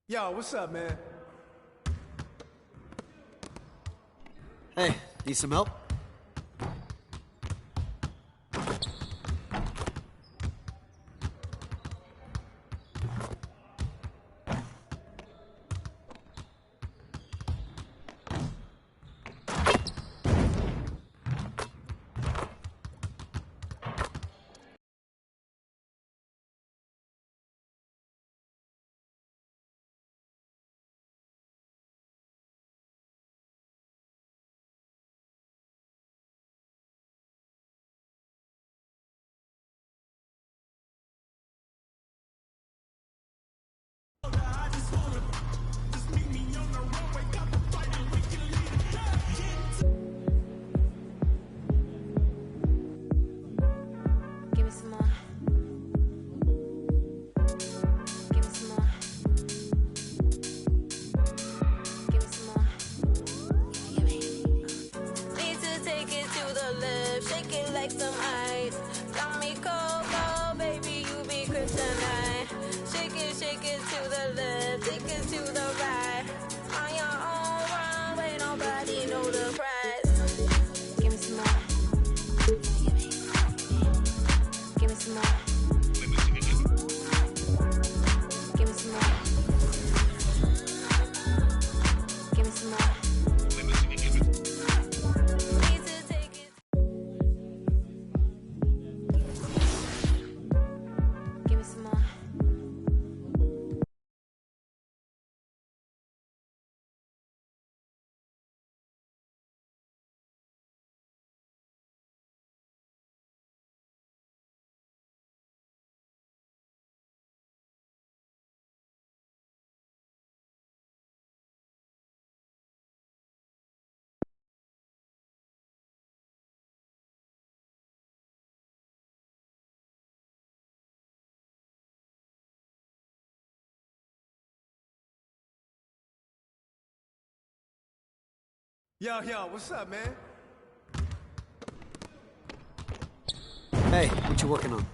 Yo, what's up, man? Hey, need some help? Yo, what's up, man? Hey, what you working on?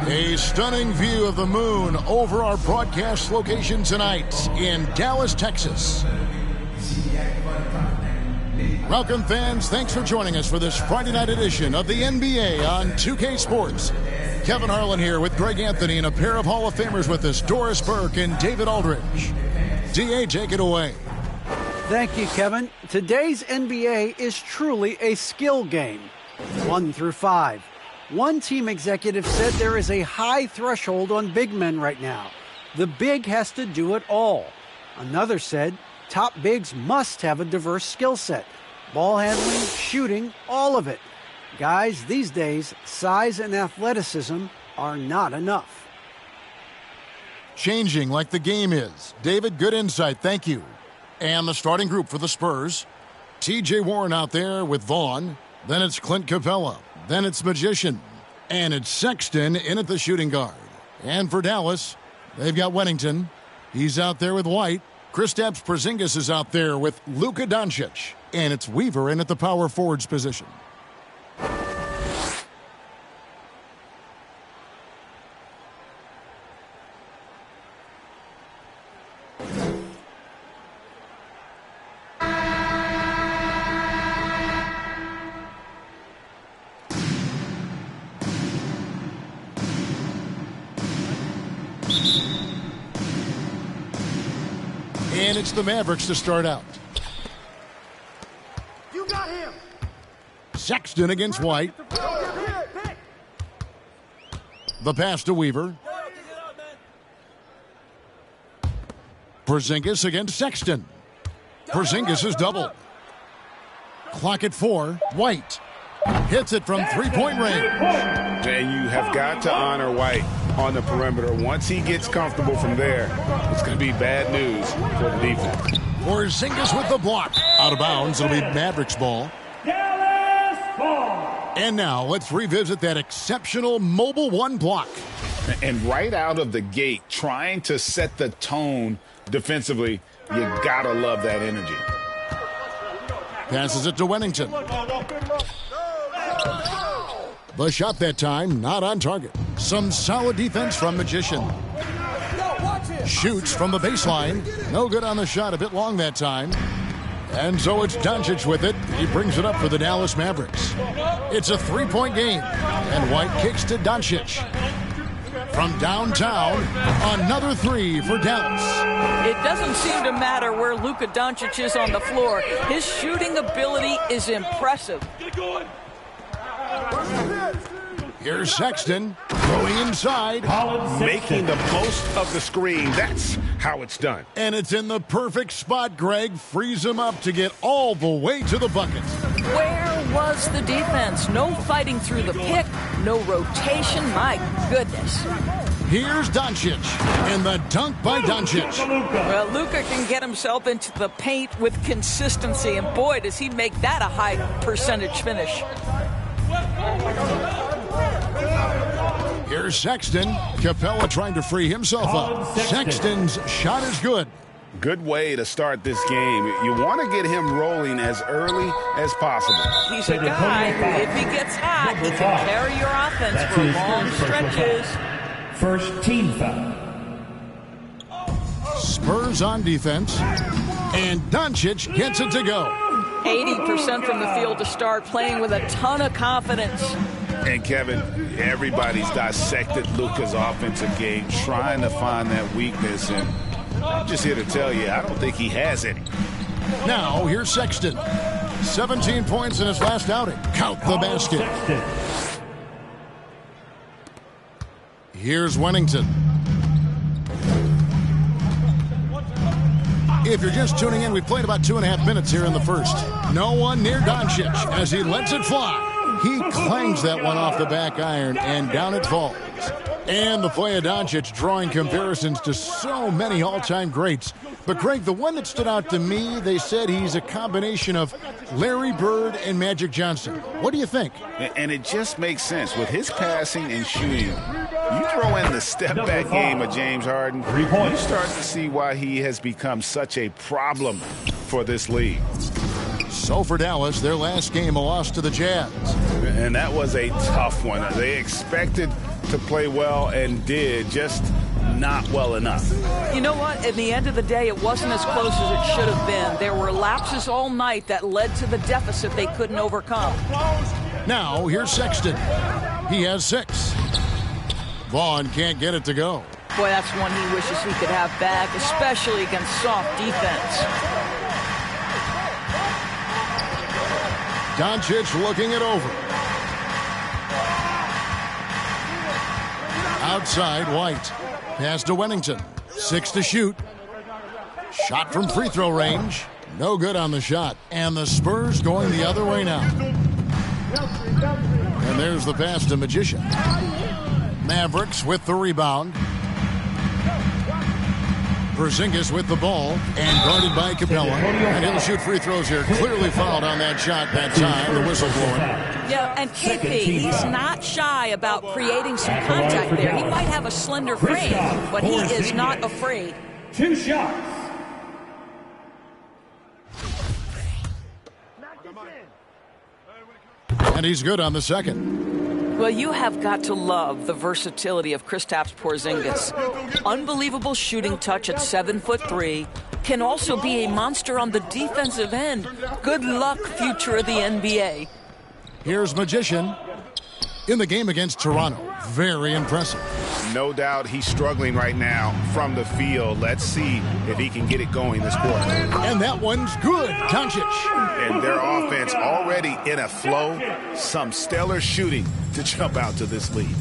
A stunning view of the moon over our broadcast location tonight in Dallas, Texas. Welcome, fans. Thanks for joining us for this Friday night edition of the NBA on 2K Sports. Kevin Harlan here with Greg Anthony and a pair of Hall of Famers with us, Doris Burke and David Aldridge. DA, take it away. Thank you, Kevin. Today's NBA is truly a skill game. 1 through 5. One team executive said there is a high threshold on big men right now. The big has to do it all. Another said top bigs must have a diverse skill set. Ball handling, shooting, all of it. Guys, these days, size and athleticism are not enough. Changing like the game is. David, good insight. Thank you. And the starting group for the Spurs. T.J. Warren out there with Vaughn. Then it's Clint Capella. Then it's Magician. And it's Sexton in at the shooting guard. And for Dallas, they've got Wennington. He's out there with White. Kristaps Porzingis is out there with Luka Doncic. And it's Weaver in at the power forwards position. And it's the Mavericks to start out. You got him. Sexton against White. The pass to Weaver. Porzingis against Sexton. Porzingis is doubled. Clock at 4. White hits it from three-point range. And you have got to honor White on the perimeter. Once he gets comfortable from there, it's going to be bad news for the defense. Porzingis with the block. Out of bounds. It'll be Mavericks ball. And now let's revisit that exceptional mobile one block. And right out of the gate, trying to set the tone defensively, you got to love that energy. Passes it to Wennington. The shot that time, not on target. Some solid defense from Magician. Shoots from the baseline. No good on the shot, a bit long that time. And so it's Doncic with it. He brings it up for the Dallas Mavericks. It's a three-point game. And White kicks to Doncic. From downtown, another three for Dallas. It doesn't seem to matter where Luka Doncic is on the floor. His shooting ability is impressive. Here's Sexton going inside. Making the most of the screen. That's how it's done. And it's in the perfect spot, Greg. Frees him up to get all the way to the bucket. Where was the defense? No fighting through the pick, no rotation. My goodness. Here's Doncic, and the dunk by Doncic. Well, Luka can get himself into the paint with consistency, and boy, does he make that a high percentage finish. Here's Sexton. Capella trying to free himself up. Sexton's shot is good. Good way to start this game. You want to get him rolling as early as possible. He's a guy who, if he gets hot, he can carry your offense for long stretches. First team foul. Spurs on defense. And Doncic gets it to go. 80% from the field to start, playing with a ton of confidence. And Kevin, everybody's dissected Luka's offensive game, trying to find that weakness. And I'm just here to tell you, I don't think he has any. Now, here's Sexton. 17 points in his last outing. Count the basket. Here's Wennington. If you're just tuning in, we've played about 2.5 minutes here in the first. No one near Doncic as he lets it fly. He clangs that one off the back iron, and down it falls. And the play of Doncic drawing comparisons to so many all-time greats. But, Greg, the one that stood out to me, they said he's a combination of Larry Bird and Magic Johnson. What do you think? And it just makes sense. With his passing and shooting, you throw in the step-back game of James Harden, you start to see why he has become such a problem for this league. So for Dallas, their last game, a loss to the Jazz. And that was a tough one. They expected to play well and did, just not well enough. You know what? At the end of the day, it wasn't as close as it should have been. There were lapses all night that led to the deficit they couldn't overcome. Now, here's Sexton. He has 6. Vaughn can't get it to go. Boy, that's one he wishes he could have back, especially against soft defense. Doncic looking it over. Outside, White. Pass to Wennington. 6 to shoot. Shot from free throw range. No good on the shot. And the Spurs going the other way now. And there's the pass to Magician. Mavericks with the rebound. Porzingis with the ball and guarded by Capella. And he'll shoot free throws here. Clearly fouled on that shot that time. The whistle blowing. Yeah, and KP, he's not shy about creating some contact there. He might have a slender frame, but he is not afraid. 2 shots. And he's good on the second. Well, you have got to love the versatility of Kristaps Porzingis. Unbelievable shooting touch at 7'3", can also be a monster on the defensive end. Good luck, future of the NBA. Here's Magician in the game against Toronto. Very impressive. No doubt he's struggling right now from the field. Let's see if he can get it going this quarter. And that one's good. Doncic. And their offense already in a flow. Some stellar shooting to jump out to this lead.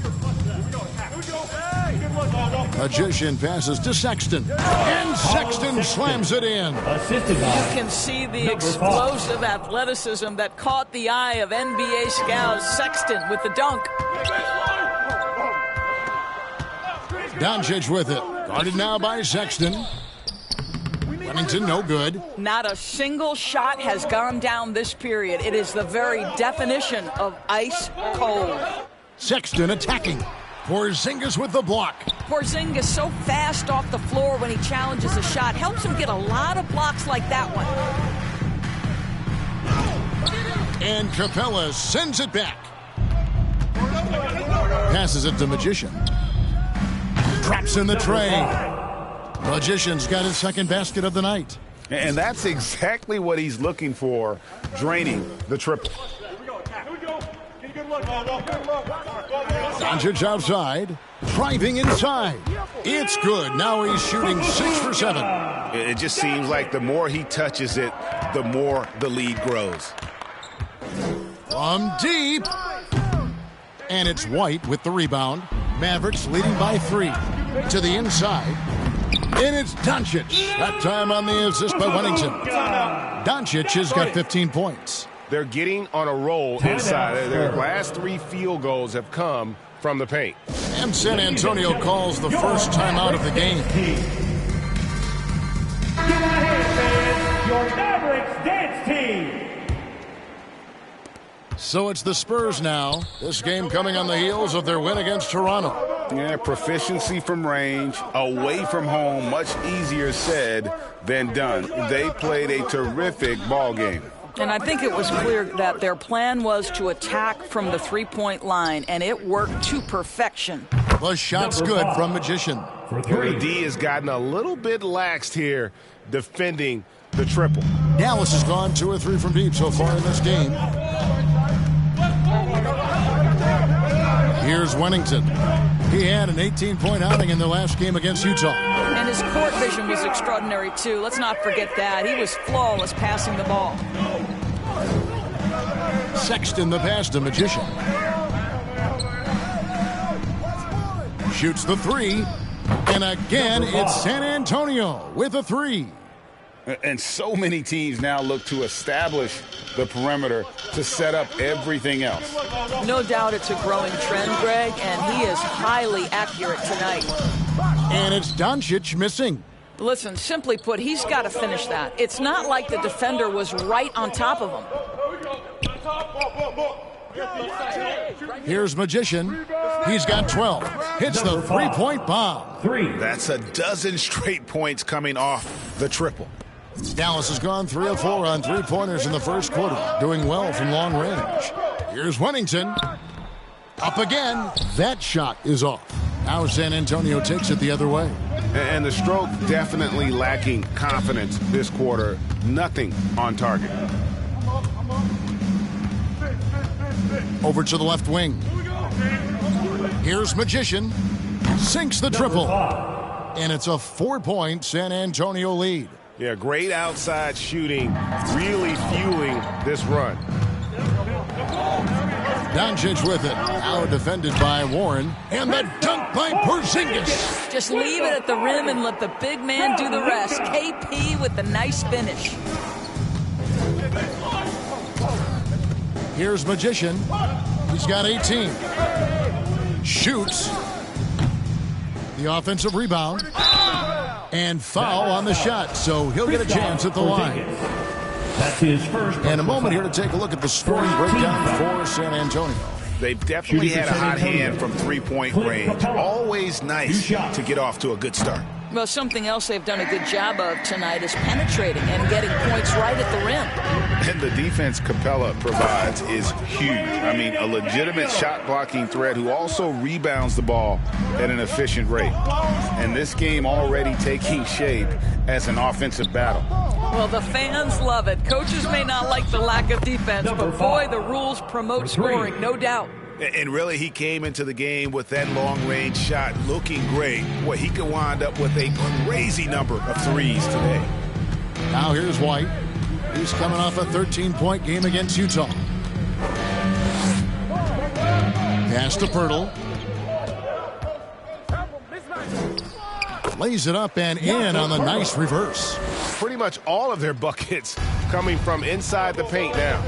Magician passes to Sexton. And Sexton slams it in. Assisted by. You can see the explosive athleticism that caught the eye of NBA scout Sexton with the dunk. Doncic with it. Guarded now by Sexton. Wennington, no good. Not a single shot has gone down this period. It is the very definition of ice cold. Sexton attacking. Porzingis with the block. Porzingis so fast off the floor when he challenges a shot. Helps him get a lot of blocks like that one. And Capella sends it back. Passes it to Magician. Traps in the tray. Magician's got his second basket of the night. And that's exactly what he's looking for, draining the triple. Doncic outside, driving inside. It's good. Now he's shooting 6 for 7. It just seems like the more he touches it, the more the lead grows. From deep. And it's White with the rebound. Mavericks leading by 3. To the inside. And it's Doncic. That time on the assist by Wennington. Doncic has got 15 points. They're getting on a roll inside. Their last 3 field goals have come from the paint. And San Antonio calls the first time out of the game. Get out here, fans. Your Mavericks dance team. So it's the Spurs now. This game coming on the heels of their win against Toronto. Yeah, proficiency from range, away from home, much easier said than done. They played a terrific ball game. And I think it was clear that their plan was to attack from the three-point line, and it worked to perfection. The shot's good from Magician. For The 3. D has gotten a little bit laxed here defending the triple. Dallas has gone 2 or 3 from deep so far in this game. Here's Wennington. He had an 18-point outing in the last game against Utah. And his court vision was extraordinary, too. Let's not forget that. He was flawless passing the ball. Sexton the pass to Magician. Shoots the 3. And again, it's San Antonio with a 3. And so many teams now look to establish the perimeter to set up everything else. No doubt it's a growing trend, Greg, and he is highly accurate tonight. And it's Doncic missing. Listen, simply put, he's got to finish that. It's not like the defender was right on top of him. Here's Magician. He's got 12. Hits the 3-point bomb. 3. That's a dozen straight points coming off the triple. Dallas has gone 3 of 4 on 3-pointers in the first quarter, doing well from long range. Here's Wennington. Up again. That shot is off. Now San Antonio takes it the other way. And the stroke definitely lacking confidence this quarter. Nothing on target. Over to the left wing. Here's Magician. Sinks the triple. And it's a 4-point San Antonio lead. Yeah, great outside shooting, really fueling this run. Doncic with it. Now defended by Warren. And the dunk by Porzingis. Just leave it at the rim and let the big man do the rest. KP with the nice finish. Here's Magician. He's got 18. Shoots. The offensive rebound. And foul on the shot, so he'll get a chance at the line. That's his first. And a moment here to take a look at the scoring breakdown for San Antonio. They've definitely had a hot hand from three-point range. Always nice to get off to a good start. Well, something else they've done a good job of tonight is penetrating and getting points right at the rim. And the defense Capella provides is huge. I mean, a legitimate shot-blocking threat who also rebounds the ball at an efficient rate. And this game already taking shape as an offensive battle. Well, the fans love it. Coaches may not like the lack of defense, but boy, the rules promote scoring, no doubt. And really, he came into the game with that long-range shot looking great. Boy, he could wind up with a crazy number of threes today. Now here's White. He's coming off a 13-point game against Utah. Pass to Pirtle. Lays it up and in on the nice reverse. Pretty much all of their buckets coming from inside the paint now.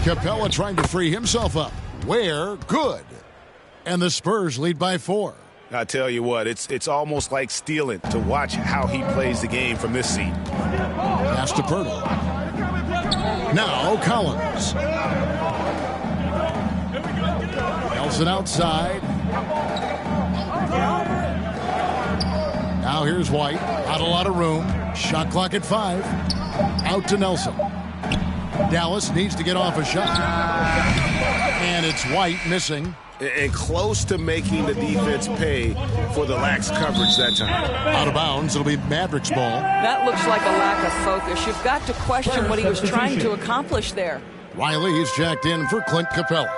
Capella trying to free himself up. Where? Good. And the Spurs lead by 4. I tell you what, it's almost like stealing to watch how he plays the game from this seat. Pass to Pirtle. Now Collins. Nelson outside. Now here's White. Not a lot of room. Shot clock at 5. Out to Nelson. Dallas needs to get off a shot. And it's White missing. And close to making the defense pay for the lax coverage that time. Out of bounds. It'll be Mavericks ball. That looks like a lack of focus. You've got to question what he was trying to accomplish there. Riley is jacked in for Clint Capella.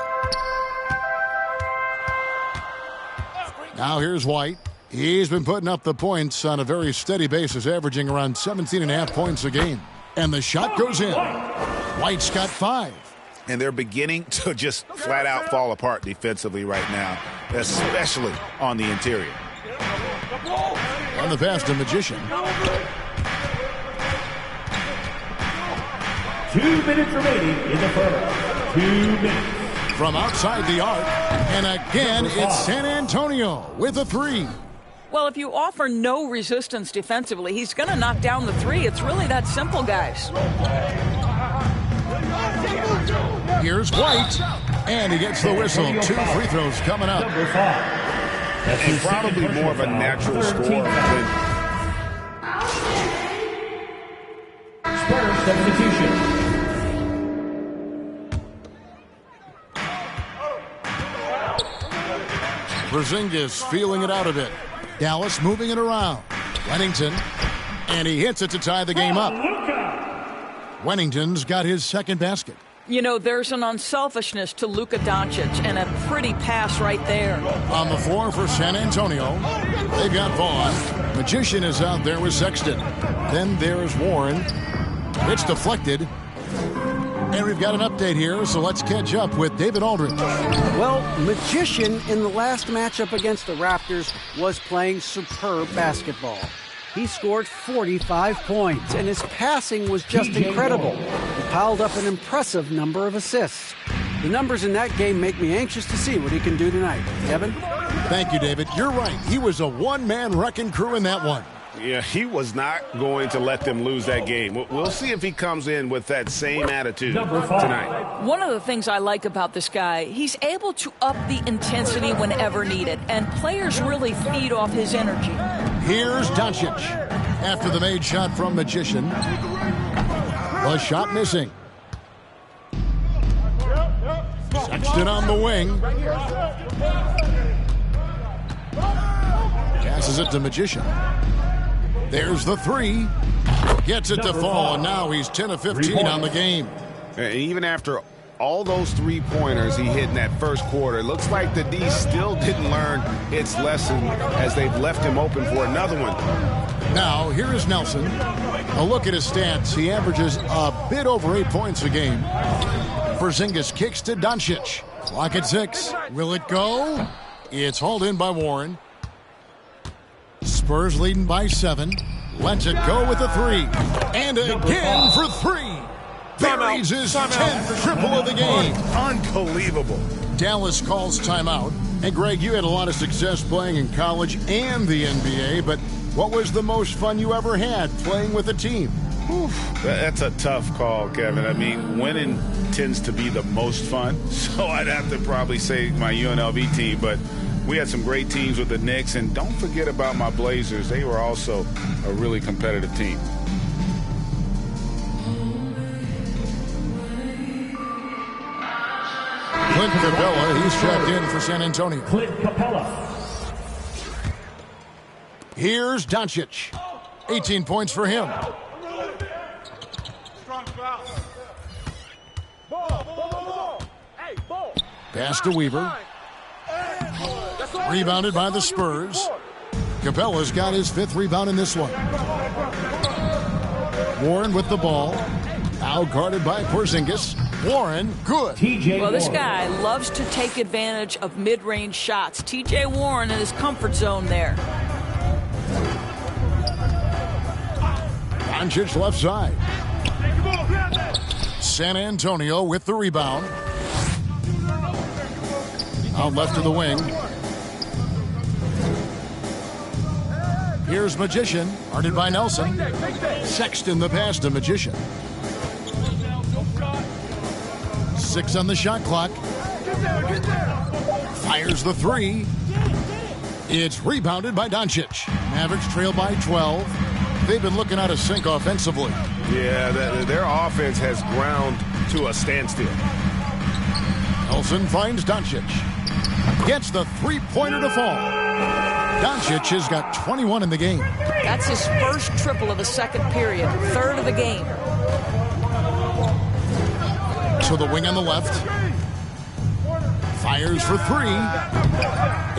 Now here's White. He's been putting up the points on a very steady basis, averaging around 17.5 points a game. And the shot goes in. White's got 5. And they're beginning to just flat out fall apart defensively right now, especially on the interior. On the pass to Magician. 2 minutes remaining in the first. 2 minutes. From outside the arc. And again, it's San Antonio with a 3. Well, if you offer no resistance defensively, he's going to knock down the 3. It's really that simple, guys. Here's White, and he gets the whistle. 2 free throws coming up. And probably more of a natural score than... Spurs substitution. Porzingis feeling it out a bit. Dallas moving it around. Wennington, and he hits it to tie the game up. Wennington's got his second basket. You know, there's an unselfishness to Luka Doncic, and a pretty pass right there. On the floor for San Antonio, they've got Vaughn. Magician is out there with Sexton. Then there's Warren. It's deflected. And we've got an update here, so let's catch up with David Aldridge. Well, Magician in the last matchup against the Raptors was playing superb basketball. He scored 45 points, and his passing was just incredible. He piled up an impressive number of assists. The numbers in that game make me anxious to see what he can do tonight. Kevin? Thank you, David. You're right. He was a one-man wrecking crew in that one. Yeah, he was not going to let them lose that game. We'll see if he comes in with that same attitude tonight. One of the things I like about this guy, he's able to up the intensity whenever needed, and players really feed off his energy. Here's Doncic. After the made shot from Magician. The shot missing. Sexton on the wing. Passes it to Magician. There's the 3. Gets it to fall, and now he's 10 of 15 on the game. And even after all those 3-pointers he hit in that first quarter, it looks like the D still didn't learn its lesson as they've left him open for another one. Now, here is Nelson. A look at his stats. He averages a bit over 8 points a game. Porzingis kicks to Doncic. Clock at 6. Will it go? It's hauled in by Warren. Spurs leading by 7. Lets it go with a 3. And again for 3. Buries his 10th triple of the game. Unbelievable. Dallas calls timeout. And Greg, you had a lot of success playing in college and the NBA, but what was the most fun you ever had playing with a team? That's a tough call, Kevin. I mean, winning tends to be the most fun, so I'd have to probably say my UNLV team, but we had some great teams with the Knicks, and don't forget about my Blazers. They were also a really competitive team. Clint Capella, he's checked in for San Antonio. Clint Capella. Here's Doncic. 18 points for him. Pass to Weaver. Rebounded by the Spurs. Capella's got his 5th rebound in this one. Warren with the ball. Now guarded by Porzingis. Warren, good. Well, this guy loves to take advantage of mid-range shots. T.J. Warren in his comfort zone there. Doncic left side. San Antonio with the rebound. Out left of the wing. Here's Magician, guarded by Nelson. Sexton the pass to Magician. 6 on the shot clock. Fires the 3. It's rebounded by Doncic. Mavericks trail by 12. They've been looking out of sync offensively. Yeah, their offense has ground to a standstill. Nelson finds Doncic. Gets the 3-pointer to fall. Doncic has got 21 in the game. That's his first triple of the second period, 3rd of the game. To the wing on the left. Fires for 3.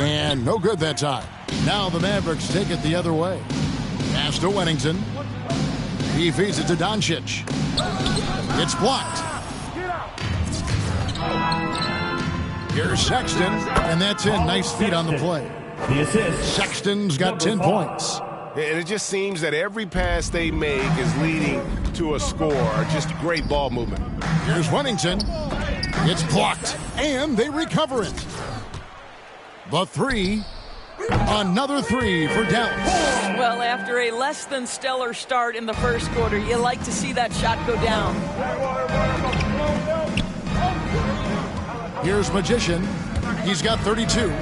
And no good that time. Now the Mavericks take it the other way. Pass to Wennington. He feeds it to Doncic. It's blocked. Here's Sexton, and that's in. Nice feet on the play. The assist. Sexton's got 10 points. And it just seems that every pass they make is leading to a score. Just great ball movement. Here's Wennington. It's blocked, and they recover it. The 3. Another 3 for Dallas. Well, after a less than stellar start in the first quarter, you like to see that shot go down. Here's Magician. He's got 32.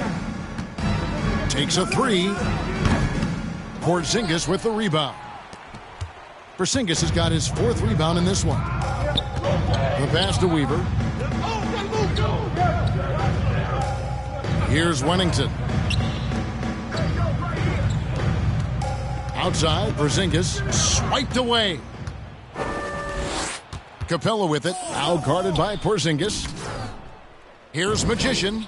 Takes a 3. Porzingis with the rebound. Porzingis has got his 4th rebound in this one. The pass to Weaver. Here's Wennington. Outside, Porzingis swiped away. Capella with it, now guarded by Porzingis. Here's Magician.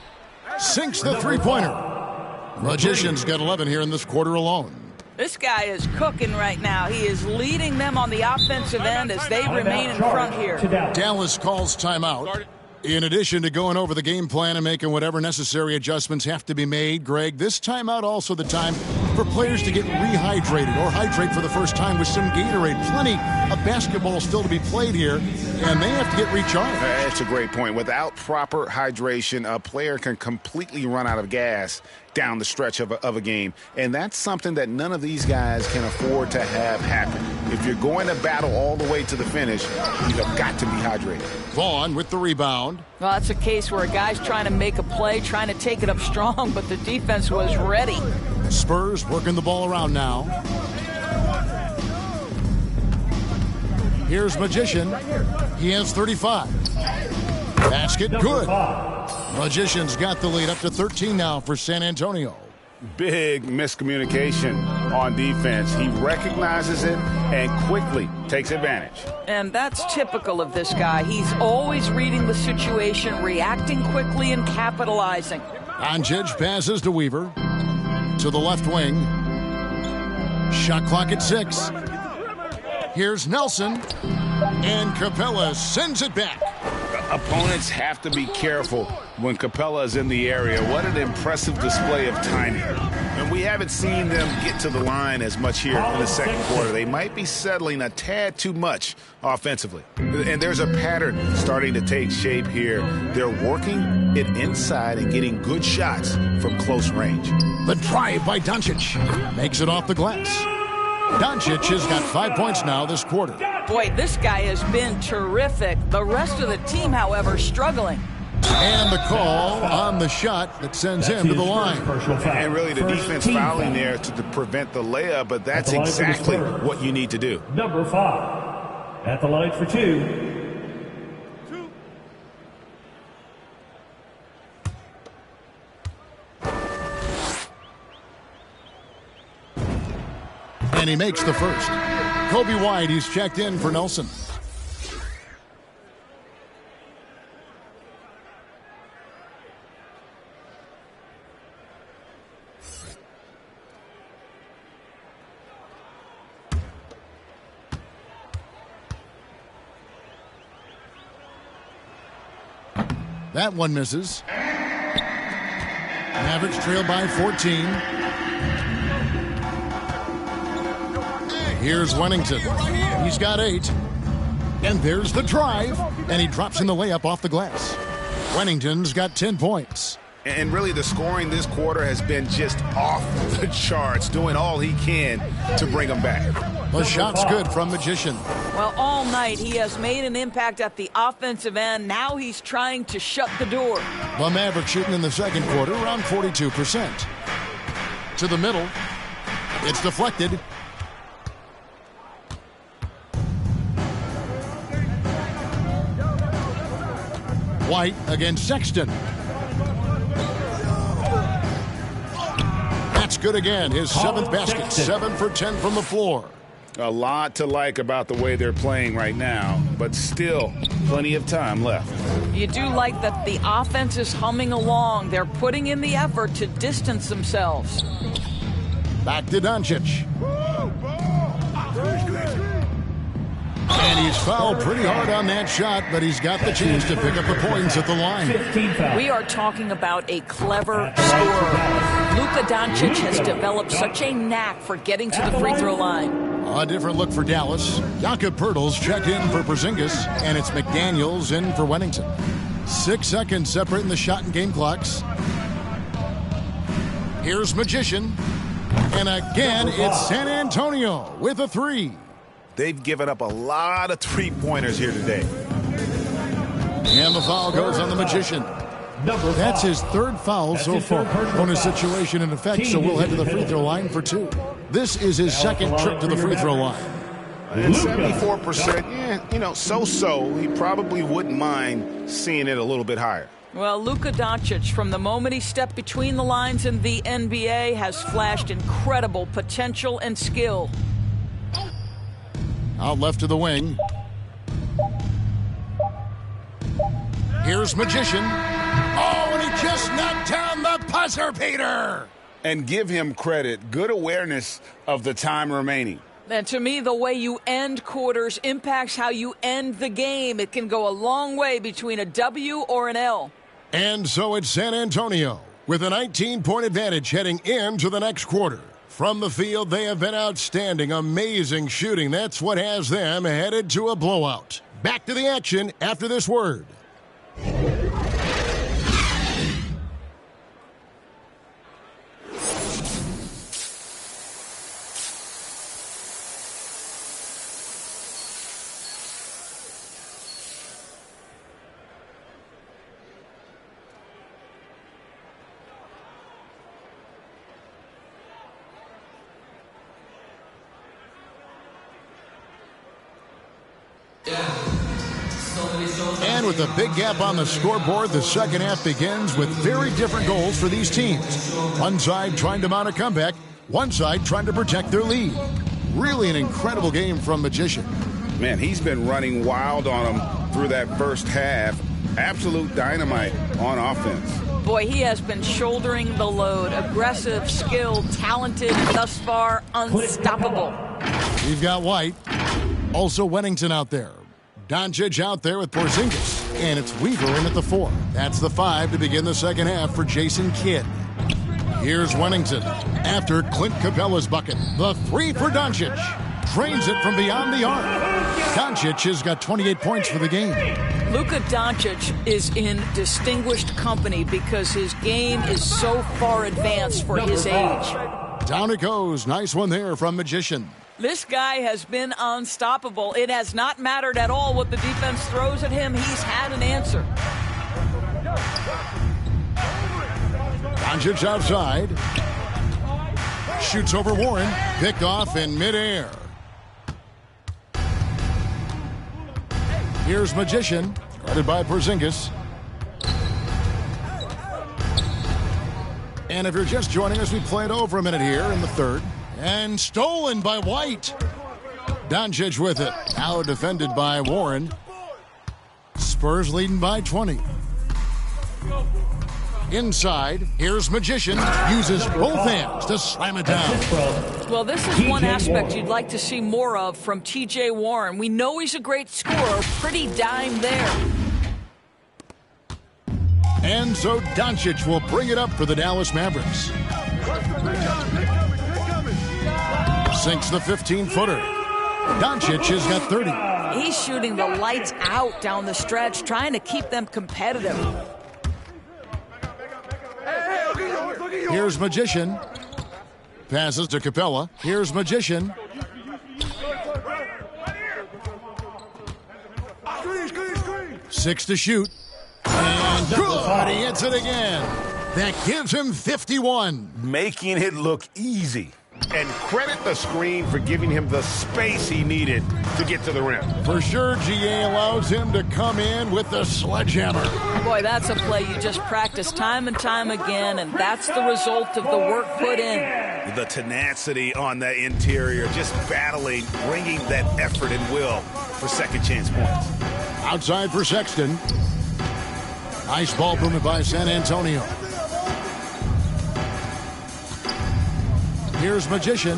Sinks the 3-pointer. Magician's got 11 here in this quarter alone. This guy is cooking right now. He is leading them on the offensive end as they remain in front here. Dallas calls timeout. In addition to going over the game plan and making whatever necessary adjustments have to be made, Greg, this timeout also the time for players to get rehydrated or hydrate for the first time with some Gatorade. Plenty of basketball still to be played here, and they have to get recharged. That's a great point. Without proper hydration, a player can completely run out of gas down the stretch of a game. And that's something that none of these guys can afford to have happen. If you're going to battle all the way to the finish, you have got to be hydrated. Vaughn with the rebound. Well, that's a case where a guy's trying to make a play, trying to take it up strong, but the defense was ready. Spurs working the ball around now. Here's Magician. He has 35. Basket good. Magician's got the lead up to 13 now for San Antonio. Big miscommunication on defense. He recognizes it and quickly takes advantage. And that's typical of this guy. He's always reading the situation, reacting quickly, and capitalizing. Doncic passes to Weaver. To the left wing. Shot clock at 6. Here's Nelson. And Capella sends it back. Opponents have to be careful when Capella is in the area. What an impressive display of timing. And we haven't seen them get to the line as much here in the second quarter. They might be settling a tad too much offensively. And there's a pattern starting to take shape here. They're working it inside and getting good shots from close range. The drive by Doncic makes it off the glass. Doncic has got 5 points now this quarter. Boy, this guy has been terrific. The rest of the team, however, struggling. And the call on the shot that sends him to the line. And really the defense fouling there to prevent the layup, but that's exactly what you need to do. Number 5 at the line for 2. And he makes the first. Kobe White, he's checked in for Nelson. That one misses. Mavericks trail by 14. Here's Wennington. He's got 8. And there's the drive. And he drops in the layup off the glass. Wennington's got 10 points. And really the scoring this quarter has been just off the charts, doing all he can to bring them back. The shot's good from Magician. Well, all night he has made an impact at the offensive end. Now he's trying to shut the door. The Mavericks shooting in the second quarter around 42%. To the middle. It's deflected. White against Sexton. That's good again. His 7th basket. 7 for 10 from the floor. A lot to like about the way they're playing right now, but still plenty of time left. You do like that the offense is humming along. They're putting in the effort to distance themselves. Back to Doncic. And he's fouled pretty hard on that shot, but he's got the chance to pick up the points at the line. We are talking about a clever scorer. Luka Doncic has developed such a knack for getting to the free throw line. A different look for Dallas. Jakob Poeltl's checked in for Porzingis, and it's McDaniels in for Wennington. 6 seconds separating the shot and game clocks. Here's Magician. And again, it's San Antonio with a 3. They've given up a lot of three-pointers here today. And the foul goes on the Magician. That's his 3rd foul so far. Bonus situation in effect, so we'll head to the free throw line for 2. This is his 2nd trip to the free throw line. And 74%, so-so. He probably wouldn't mind seeing it a little bit higher. Well, Luka Doncic, from the moment he stepped between the lines in the NBA, has flashed incredible potential and skill. Out left to the wing. Here's Magician. Oh, and he just knocked down the buzzer beater. And give him credit. Good awareness of the time remaining. And to me, the way you end quarters impacts how you end the game. It can go a long way between a W or an L. And so it's San Antonio with a 19-point advantage heading into the next quarter. From the field, they have been outstanding, amazing shooting. That's what has them headed to a blowout. Back to the action after this word. And with a big gap on the scoreboard, the second half begins with very different goals for these teams. One side trying to mount a comeback, one side trying to protect their lead. Really an incredible game from Magician. Man, he's been running wild on them through that first half. Absolute dynamite on offense. Boy, he has been shouldering the load. Aggressive, skilled, talented, thus far unstoppable. We've got White. Also Wennington out there. Doncic out there with Porzingis. And it's Weaver in at the 4. That's the 5 to begin the second half for Jason Kidd. Here's Wennington. After Clint Capella's bucket, the 3 for Doncic. Drains it from beyond the arc. Doncic has got 28 points for the game. Luka Doncic is in distinguished company because his game is so far advanced for his age. Down it goes. Nice one there from Magician. This guy has been unstoppable. It has not mattered at all what the defense throws at him. He's had an answer. Doncic outside. Shoots over Warren. Picked off in midair. Here's Magician. Guarded by Porzingis. And if you're just joining us, we play it over a minute here in the third. And stolen by White. Doncic with it. Now defended by Warren. Spurs leading by 20. Inside, here's Magician. Uses both hands to slam it down. Well, this is one aspect you'd like to see more of from T.J. Warren. We know he's a great scorer. Pretty dime there. And so Doncic will bring it up for the Dallas Mavericks. Sinks the 15-footer. Doncic has got 30. He's shooting the lights out down the stretch, trying to keep them competitive. Here's Magician. Passes to Capella. Here's Magician. Six to shoot. And good. He hits it again. That gives him 51. Making it look easy. And credit the screen for giving him the space he needed to get to the rim. For sure, GA allows him to come in with the sledgehammer. Boy, that's a play you just practice time and time again, and that's the result of the work put in. The tenacity on that interior, just battling, bringing that effort and will for second chance points. Outside for Sexton. Nice ball movement by San Antonio. Here's Magician.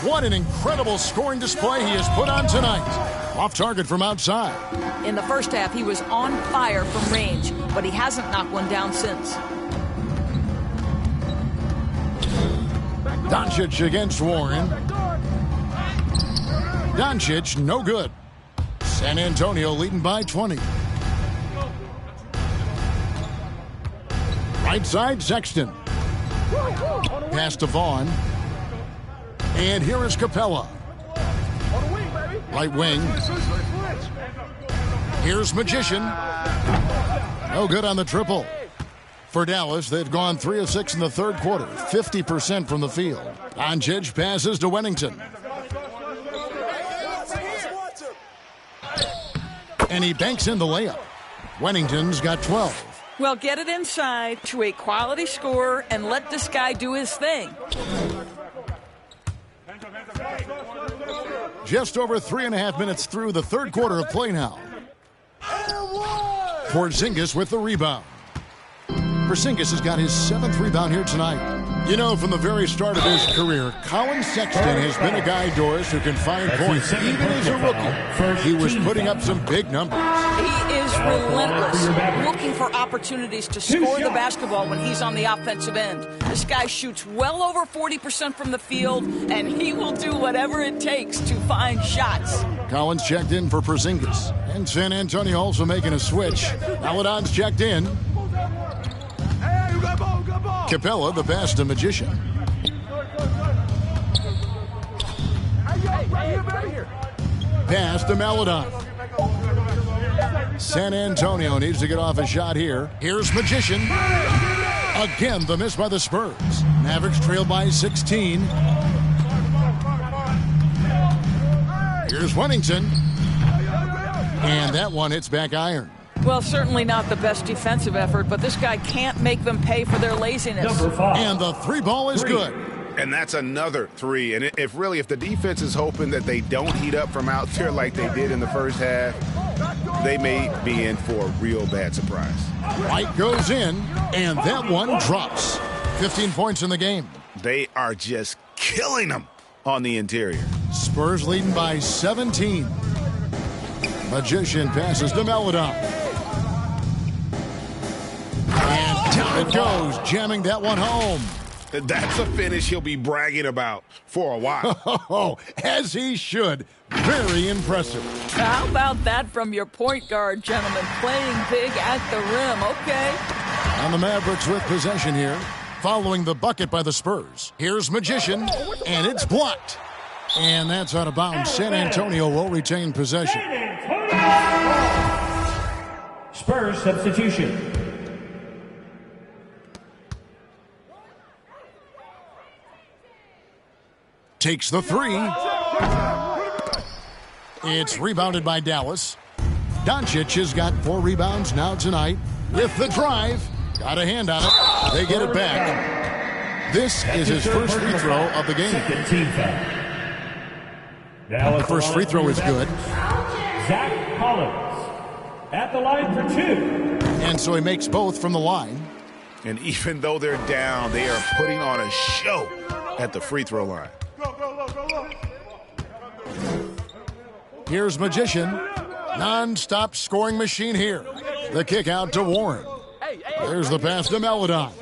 What an incredible scoring display he has put on tonight. Off target from outside. In the first half, he was on fire from range, but he hasn't knocked one down since. Doncic against Warren. Doncic, no good. San Antonio leading by 20. Right side, Sexton. Pass to Vaughn. And here is Capella. Right wing. Here's Magician. No good on the triple. For Dallas, they've gone 3 of 6 in the third quarter. 50% from the field. Doncic passes to Wennington. And he banks in the layup. Wennington's got 12. Well, get it inside to a quality scorer and let this guy do his thing. Just over 3.5 minutes through the third quarter of play now. Porzingis with the rebound. Porzingis has got his 7th rebound here tonight. You know, from the very start of his career, Colin Sexton has been a guy, Doris, who can find points. Even as a rookie, he was putting up some big numbers. He is relentless, looking for opportunities to score the basketball when he's on the offensive end. This guy shoots well over 40% from the field, and he will do whatever it takes to find shots. Collins checked in for Porzingis. And San Antonio also making a switch. Maladon's checked in. Capella, the pass to Magician. Pass to Maladon. San Antonio needs to get off a shot here. Here's Magician. Again, the miss by the Spurs. Mavericks trail by 16. Here's Wennington. And that one hits back iron. Well, certainly not the best defensive effort, but this guy can't make them pay for their laziness. And the 3 ball is good. And that's another 3. And if the defense is hoping that they don't heat up from out there like they did in the first half, they may be in for a real bad surprise. White goes in, and that one drops. 15 points in the game. They are just killing them on the interior. Spurs leading by 17. Magician passes to Maladon. It goes, jamming that one home. That's a finish he'll be bragging about for a while. As he should. Very impressive. How about that from your point guard, gentlemen? Playing big at the rim, okay? And the Mavericks with possession here. Following the bucket by the Spurs. Here's Magician, and it's blocked. And that's out of bounds. San Antonio will retain possession. Spurs substitution. Takes the three. It's rebounded by Dallas. Doncic has got 4 rebounds now tonight. With the drive. Got a hand on it. They get it back. This is his first free throw of the game. Second team foul. The first free throw is good. Zach Collins at the line for 2. And so he makes both from the line. And even though they're down, they are putting on a show at the free throw line. Here's Magician. Non-stop scoring machine here. The kick out to Warren. There's the pass to Melodon.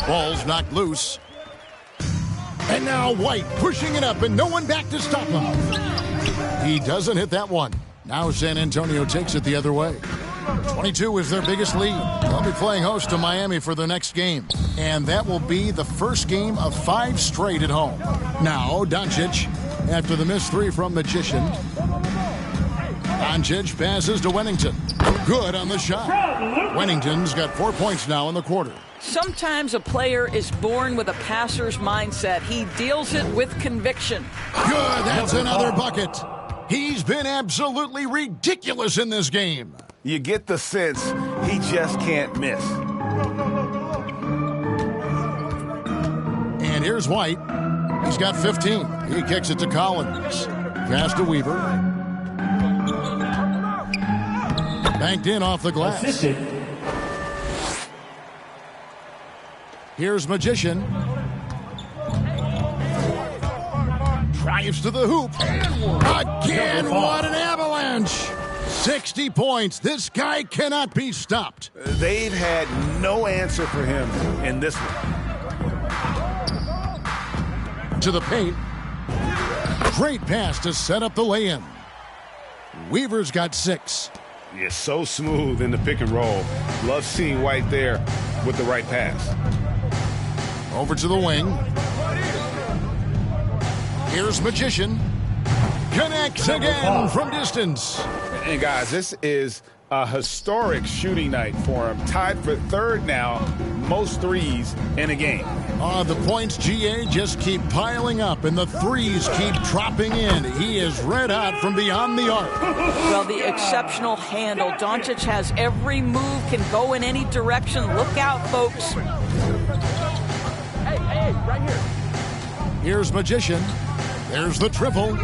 Ball's knocked loose. And now White pushing it up and no one back to stop him. He doesn't hit that one. Now San Antonio takes it the other way. 22 is their biggest lead. They'll be playing host to Miami for their next game. And that will be the first game of 5 straight at home. Now Doncic, after the missed 3 from Magician. Doncic passes to Wennington. Good on the shot. Wennington's got 4 points now in the quarter. Sometimes a player is born with a passer's mindset. He deals it with conviction. Good, that's another bucket. He's been absolutely ridiculous in this game. You get the sense he just can't miss. And here's White. He's got 15. He kicks it to Collins. Pass to Weaver. Banked in off the glass. Assisted. Here's Magician. Drives to the hoop. Again, what an avalanche. 60 points. This guy cannot be stopped. They've had no answer for him in this one. To the paint. Great pass to set up the lay-in. Weaver's got 6. Yeah, so smooth in the pick and roll. Love seeing White there with the right pass. Over to the wing. Here's Magician. Connects again from distance. And guys, this is a historic shooting night for him. Tied for 3rd now, most threes in a game. The points, GA, just keep piling up, and the threes keep dropping in. He is red hot from beyond the arc. Well, the exceptional handle. Doncic has every move, can go in any direction. Look out, folks. Hey, right here. Here's Magician. There's the triple.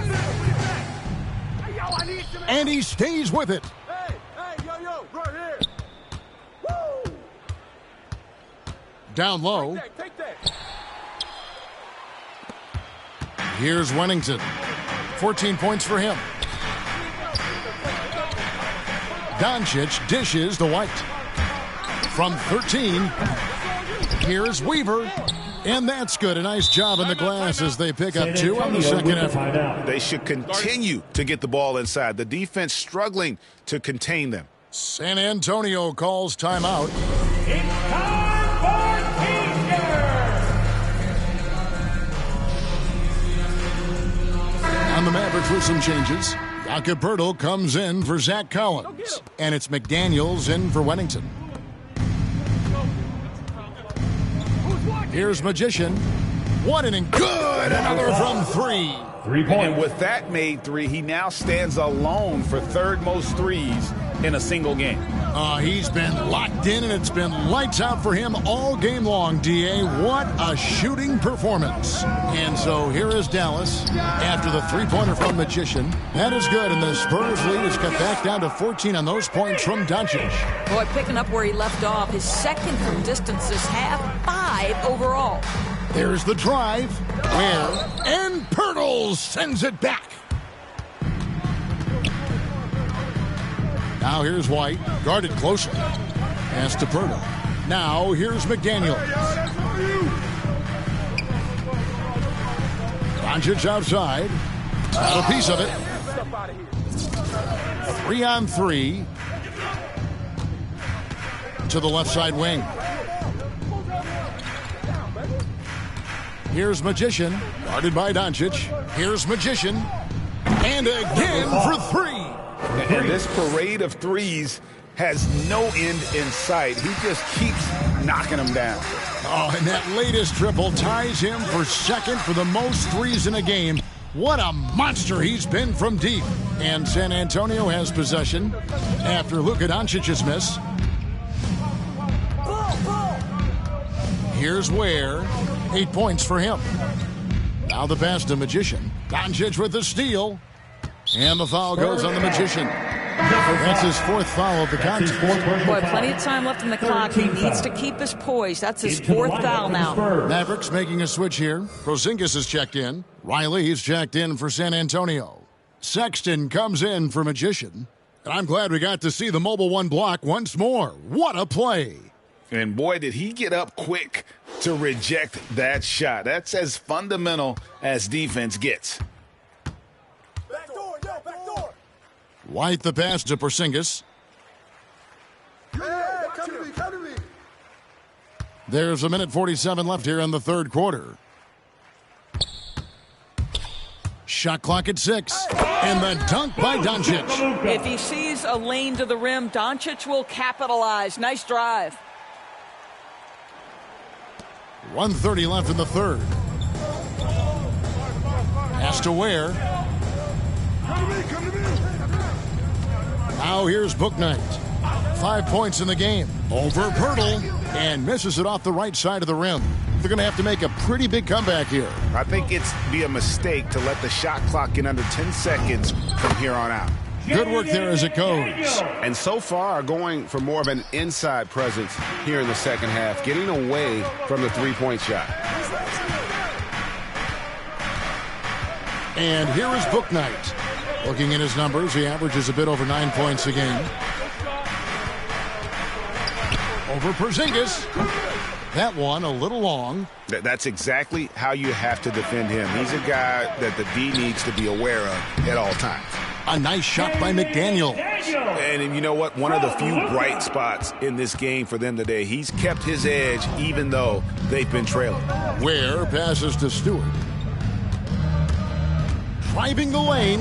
And he stays with it. Hey, yo, right here. Woo! Down low. Take that. Here's Wennington. 14 points for him. Doncic dishes to White. From 13, here's Weaver. And that's good. A nice job in the glass as they pick up 2 on the second effort. They should continue to get the ball inside. The defense struggling to contain them. San Antonio calls timeout. It's time for teaser. On the Mavericks with some changes. Jakob Poeltl comes in for Zach Collins. And it's McDaniels in for Wennington. Here's Magician. One inning. Good. Another from 3. 3 points. And with that made 3, he now stands alone for 3rd most threes in a single game. He's been locked in, and it's been lights out for him all game long, DA. What a shooting performance. And so here is Dallas after the 3-pointer from Magician. That is good, and the Spurs lead is cut back down to 14 on those points from Doncic. Boy, picking up where he left off. His 2nd from distance this half, 5 overall. There's the drive. And Poeltl sends it back. Now here's White, guarded closely. Pass to Perta. Now here's McDaniel. Doncic outside. Got a piece of it. 3-on-3 to the left side wing. Here's Magician, guarded by Doncic. Here's Magician, and again for three. And this parade of threes has no end in sight. He just keeps knocking them down. Oh, and that latest triple ties him for second for the most threes in a game. What a monster he's been from deep. And San Antonio has possession after Luka Doncic's miss. Here's Ware. 8 points for him. Now the pass to Magician. Doncic with the steal. And the foul goes on the Magician. That's his fourth foul of the contest. Boy, plenty of time left in the clock. He needs to keep his poise. That's his fourth foul now. Mavericks making a switch here. Porzingis is checked in. Riley's checked in for San Antonio. Sexton comes in for Magician. And I'm glad we got to see the mobile one block once more. What a play. And boy, did he get up quick to reject that shot. That's as fundamental as defense gets. White the pass to Porzingis. Come to me. There's 1:47 left here in the third quarter. Shot clock at 6. And the dunk by Doncic. If he sees a lane to the rim, Doncic will capitalize. Nice drive. 1:30 left in the third. Pass to Ware. Come to me. Now here's Bouknight. 5 points in the game. Over Pirtle. And misses it off the right side of the rim. They're going to have to make a pretty big comeback here. I think it's be a mistake to let the shot clock get under 10 seconds from here on out. Good work there as it goes. And so far, going for more of an inside presence here in the second half, getting away from the three-point shot. And here is Bouknight. Looking at his numbers, he averages a bit over 9 points a game. Over Porzingis. That one a little long. That's exactly how you have to defend him. He's a guy that the D needs to be aware of at all times. A nice shot by McDaniel. And you know what? One of the few bright spots in this game for them today. He's kept his edge even though they've been trailing. Ware passes to Stewart. Driving the lane.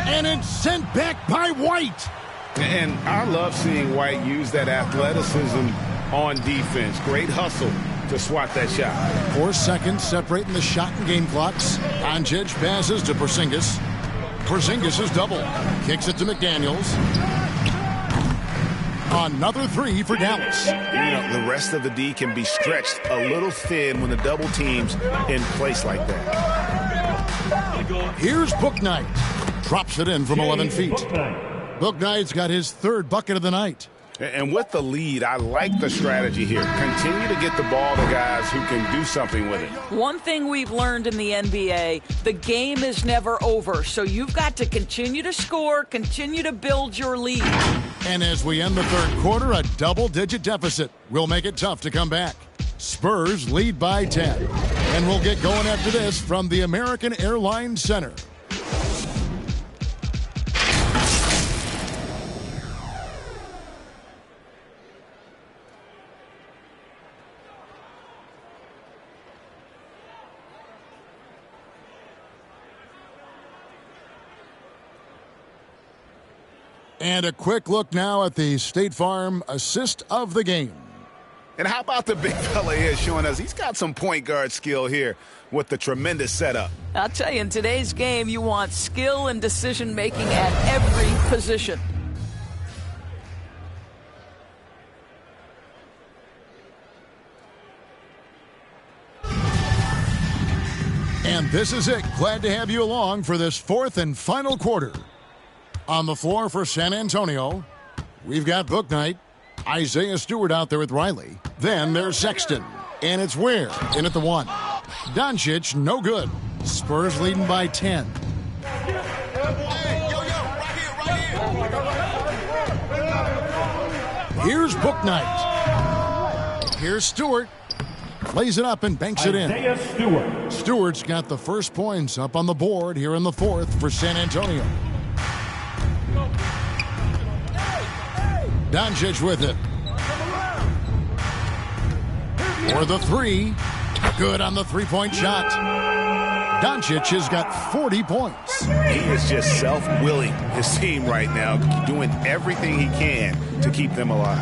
And it's sent back by White. And I love seeing White use that athleticism on defense. Great hustle to swat that shot. 4 seconds separating the shot and game clocks. Doncic passes to Porzingis. Porzingis is double. Kicks it to McDaniels. Another three for Dallas. You know, the rest of the D can be stretched a little thin when the double team's in place like that. Here's Bouknight. Drops it in from 11 feet. Bouknight's got his third bucket of the night. And with the lead, I like the strategy here. Continue to get the ball to guys who can do something with it. One thing we've learned in the NBA, the game is never over. So you've got to continue to score, continue to build your lead. And as we end the third quarter, a double-digit deficit will make it tough to come back. Spurs lead by 10. And we'll get going after this from the American Airlines Center. And a quick look now at the State Farm assist of the game. And how about the big fella here showing us he's got some point guard skill here with the tremendous setup. I'll tell you, in today's game, you want skill and decision-making at every position. And this is it. Glad to have you along for this fourth and final quarter. On the floor for San Antonio, we've got Bouknight, Isaiah Stewart out there with Riley. Then there's Sexton, and it's Ware in at the 1. Doncic, no good. Spurs leading by 10. Here's Booknight. Here's Stewart. Lays it up and banks it in. Isaiah Stewart. Stewart's got the first points up on the board here in the fourth for San Antonio. Doncic with it. For the three. Good on the three-point shot. Doncic has got 40 points. He is just self-willing his team right now, doing everything he can to keep them alive.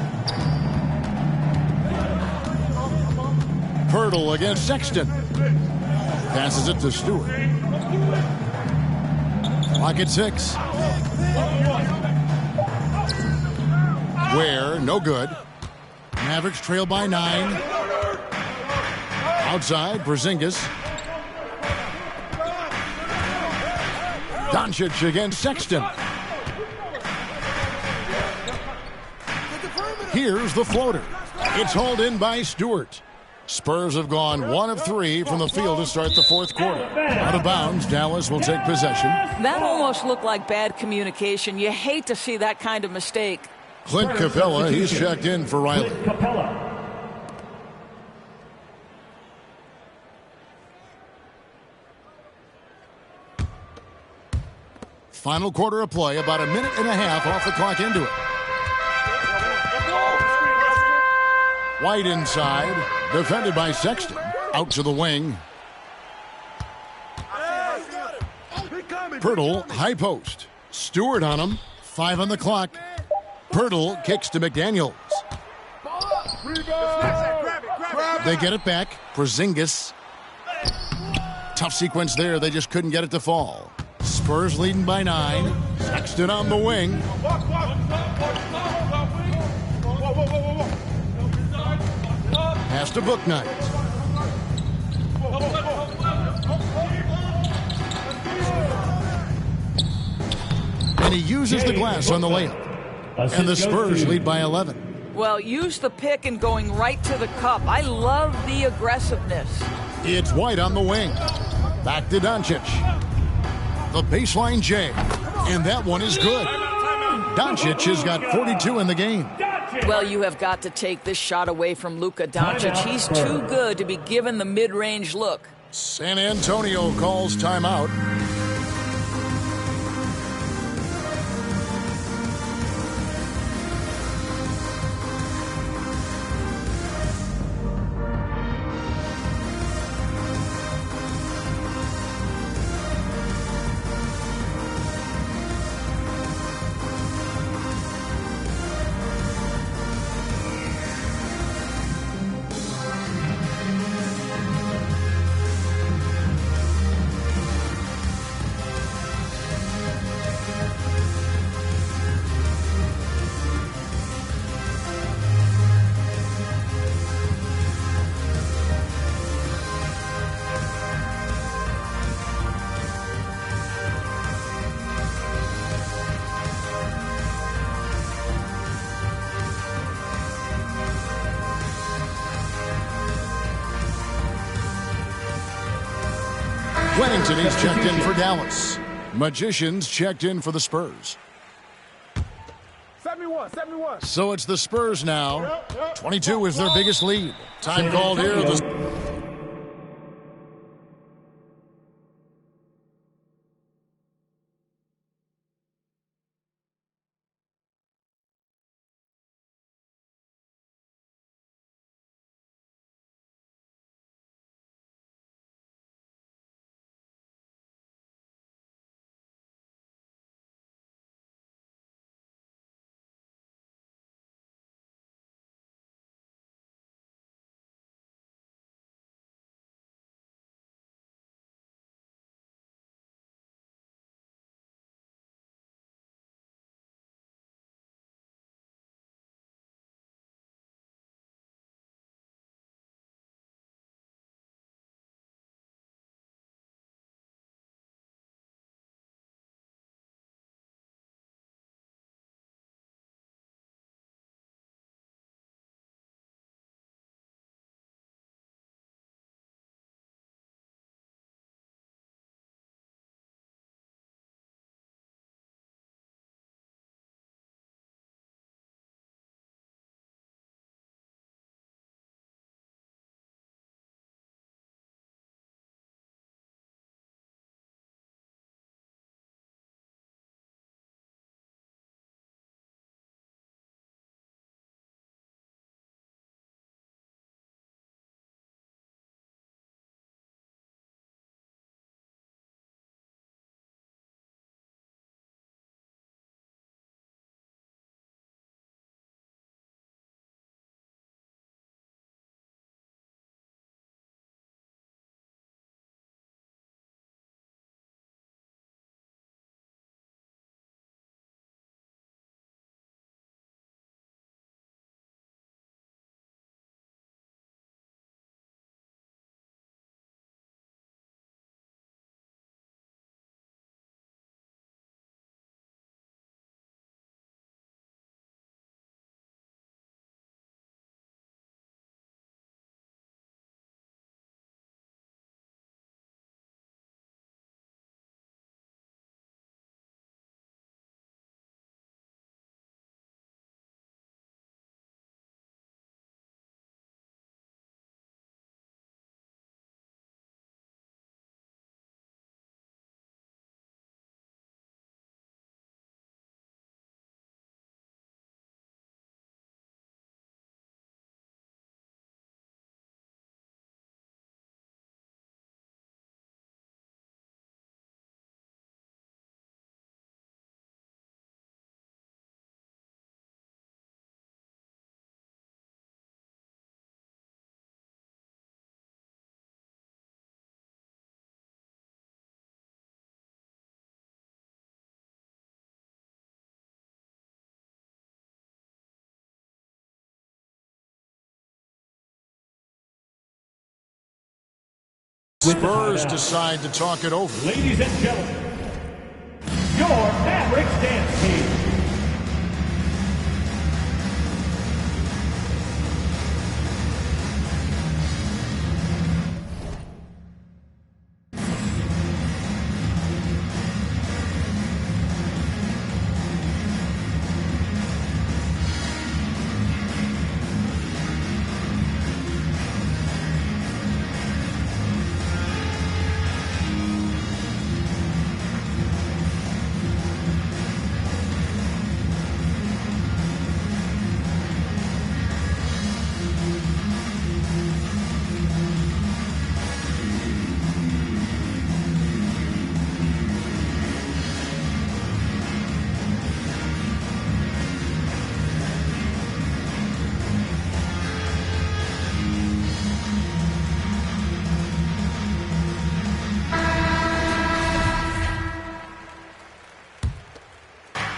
Pirtle against Sexton. Passes it to Stewart. Clock at 6. Ware, no good. Mavericks trail by 9. Outside, Porzingis. Doncic against Sexton. Here's the floater. It's hauled in by Stewart. Spurs have gone 1 of 3 from the field to start the fourth quarter. Out of bounds, Dallas will take possession. That almost looked like bad communication. You hate to see that kind of mistake. Clint Capella, he's checked in for Riley. Capella. Final quarter of play, about a minute and a half off the clock into it. White inside, defended by Sexton. Out to the wing. Pirtle, high post. Stewart on him. 5 on the clock. Pirtle kicks to McDaniels. They get it back. Porzingis. Tough sequence there. They just couldn't get it to fall. Spurs leading by 9. Sexton on the wing. Pass to Booknight. And he uses the glass on the layup. And the Spurs lead by 11. Well, use the pick and going right to the cup. I love the aggressiveness. It's White on the wing. Back to Doncic. The baseline J. And that one is good. Doncic has got 42 in the game. Well, you have got to take this shot away from Luka Doncic. He's too good to be given the mid-range look. San Antonio calls timeout. Wennington, he's checked in for Dallas. Magicians checked in for the Spurs. 71. So it's the Spurs now. 22 is their biggest lead. Time called here. Spurs decide to talk it over. Ladies and gentlemen, your Mavericks dance team.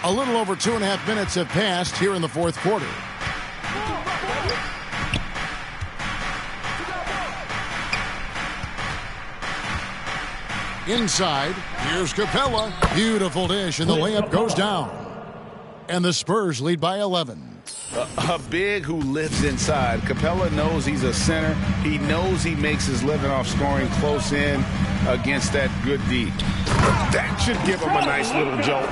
A little over 2.5 minutes have passed here in the fourth quarter. Inside, here's Capella. Beautiful dish, and the layup goes down. And the Spurs lead by 11. A big who lives inside. Capella knows he's a center. He knows he makes his living off scoring close in against that good D. That should give him a nice little jolt.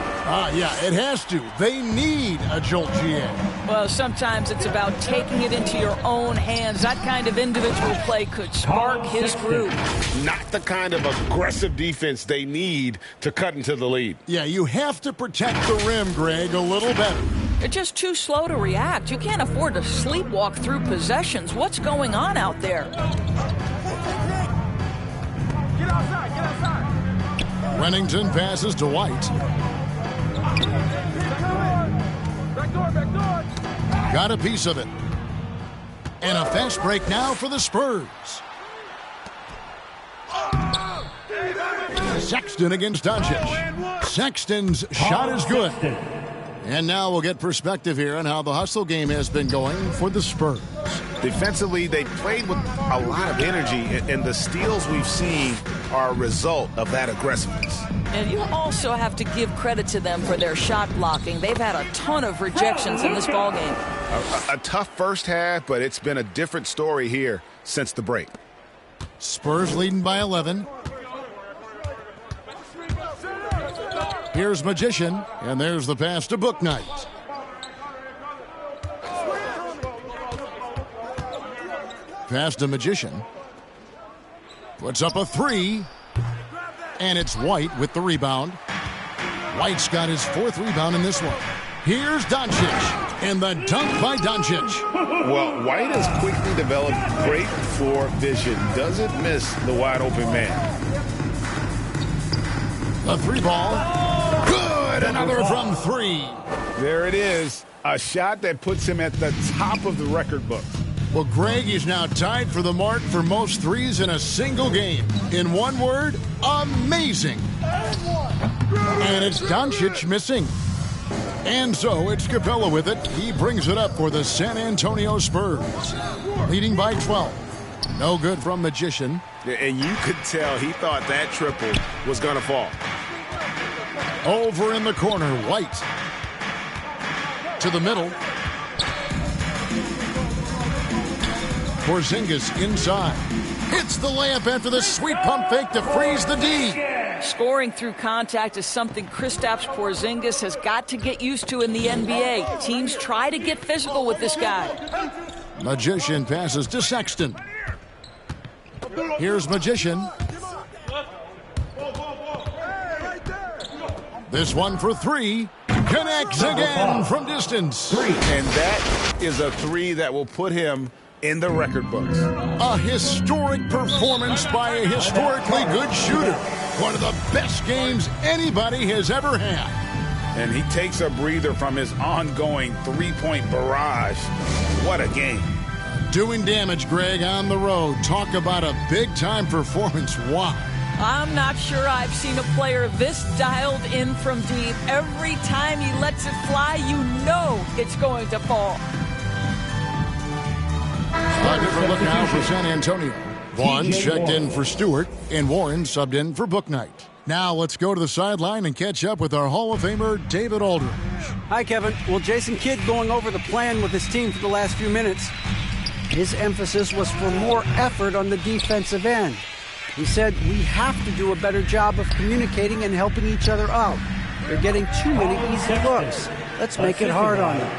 Yeah, it has to. They need a jolt, GA. Well, sometimes it's about taking it into your own hands. That kind of individual play could spark his groove. Not the kind of aggressive defense they need to cut into the lead. Yeah, you have to protect the rim, Greg, a little better. You're just too slow to react. You can't afford to sleepwalk through possessions. What's going on out there? Get outside, get outside. Remington passes to White. Back door. Got a piece of it. And a fast break now for the Spurs. Sexton against Doncic. Sexton's shot is good. And now we'll get perspective here on how the hustle game has been going for the Spurs. Defensively, they played with a lot of energy, and the steals we've seen are a result of that aggressiveness. And you also have to give credit to them for their shot blocking. They've had a ton of rejections in this ballgame. A tough first half, but it's been a different story here since the break. Spurs leading by 11. Here's Magician, and there's the pass to Book Knight. Pass to Magician. Puts up a three. And it's White with the rebound. White's got his fourth rebound in this one. Here's Doncic. And the dunk by Doncic. Well, White has quickly developed great floor vision. Doesn't miss the wide open man. The three ball. Good. Another from three. There it is. A shot that puts him at the top of the record book. Well, Greg is now tied for the mark for most threes in a single game. In one word, amazing. And it's Doncic missing. And so it's Capella with it. He brings it up for the San Antonio Spurs. Leading by 12. No good from Magician. And you could tell he thought that triple was going to fall. Over in the corner, White. To the middle. Porzingis inside. Hits the layup after the sweet pump fake to freeze the D. Scoring through contact is something Kristaps Porzingis has got to get used to in the NBA. Teams try to get physical with this guy. Magician passes to Sexton. Here's Magician. This one for three. Connects again from distance. And that is a three that will put him in the record books. A historic performance by a historically good shooter. One of the best games anybody has ever had. And he takes a breather from his ongoing three-point barrage. What a game. Doing damage, Greg, on the road. Talk about a big-time performance. Wow. I'm not sure I've seen a player this dialed in from deep. Every time he lets it fly, you know it's going to fall. A different look now for San Antonio. Vaughn TJ checked in Warren. for Stewart, and Warren subbed in for Booknight. Now let's go to the sideline and catch up with our Hall of Famer, David Aldridge. Hi, Kevin. Well, Jason Kidd going over the plan with his team for the last few minutes. His emphasis was for more effort on the defensive end. He said, we have to do a better job of communicating and helping each other out. They're getting too many easy looks. Let's make it hard on them.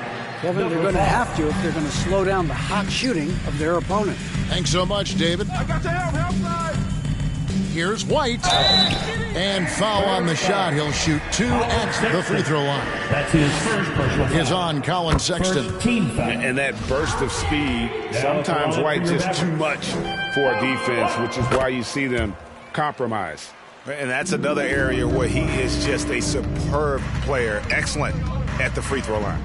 Kevin, they're going to have to if they're going to slow down the hot shooting of their opponent. Thanks so much, David. I got your help side. Here's White. And foul on the shot. He'll shoot 2 at the free throw line. That's his first personal foul. Is on Colin Sexton. First team foul. And that burst of speed, sometimes White just too much for a defense, which is why you see them compromise. And that's another area where he is just a superb player. Excellent at the free throw line.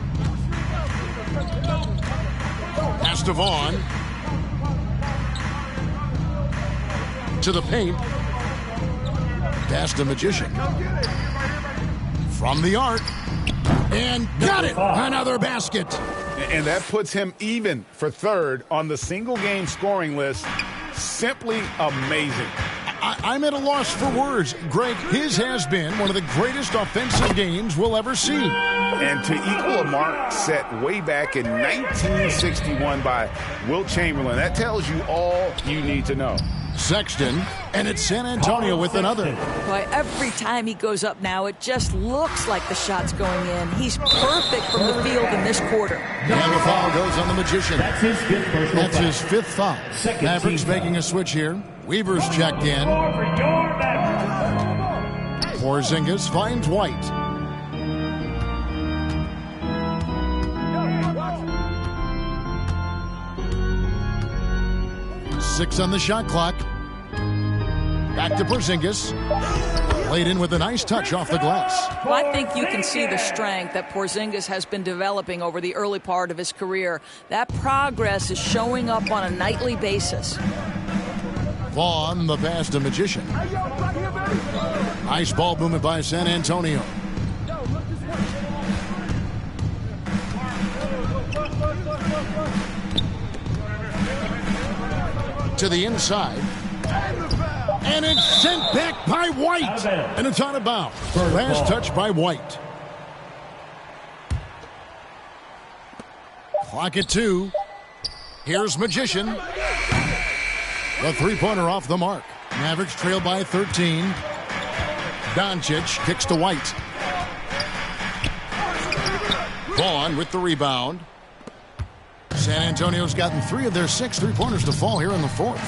Pass to Vaughn. To the paint. Pass to Magician. From the arc. And got it! Another basket. And that puts him even for third on the single-game scoring list. Simply amazing. I'm at a loss for words. Greg, his has been one of the greatest offensive games we'll ever see. And to equal a mark set way back in 1961 by Wilt Chamberlain, that tells you all you need to know. Sexton, and it's San Antonio with another. Boy, every time he goes up now, it just looks like the shot's going in. He's perfect from the field in this quarter. And the foul goes on the Magician. That's his fifth personal That's foul. his 5th foul. Second Mavericks team making foul. a switch here. Weaver's checked in. Porzingis finds White. Six on the shot clock. Back to Porzingis. Laid in with a nice touch off the glass. Well, I think you can see the strength that Porzingis has been developing over the early part of his career. That progress is showing up on a nightly basis. Vaughn, the pass to Magician. Nice ball movement by San Antonio. To the inside. And it's sent back by White. And it's out of bounds. Last touch by White. Clock at 2. Here's Magician. The three-pointer off the mark. Mavericks trail by 13. Doncic kicks to White. Vaughn with the rebound. San Antonio's gotten 3 of their 6 three-pointers to fall here in the 4th.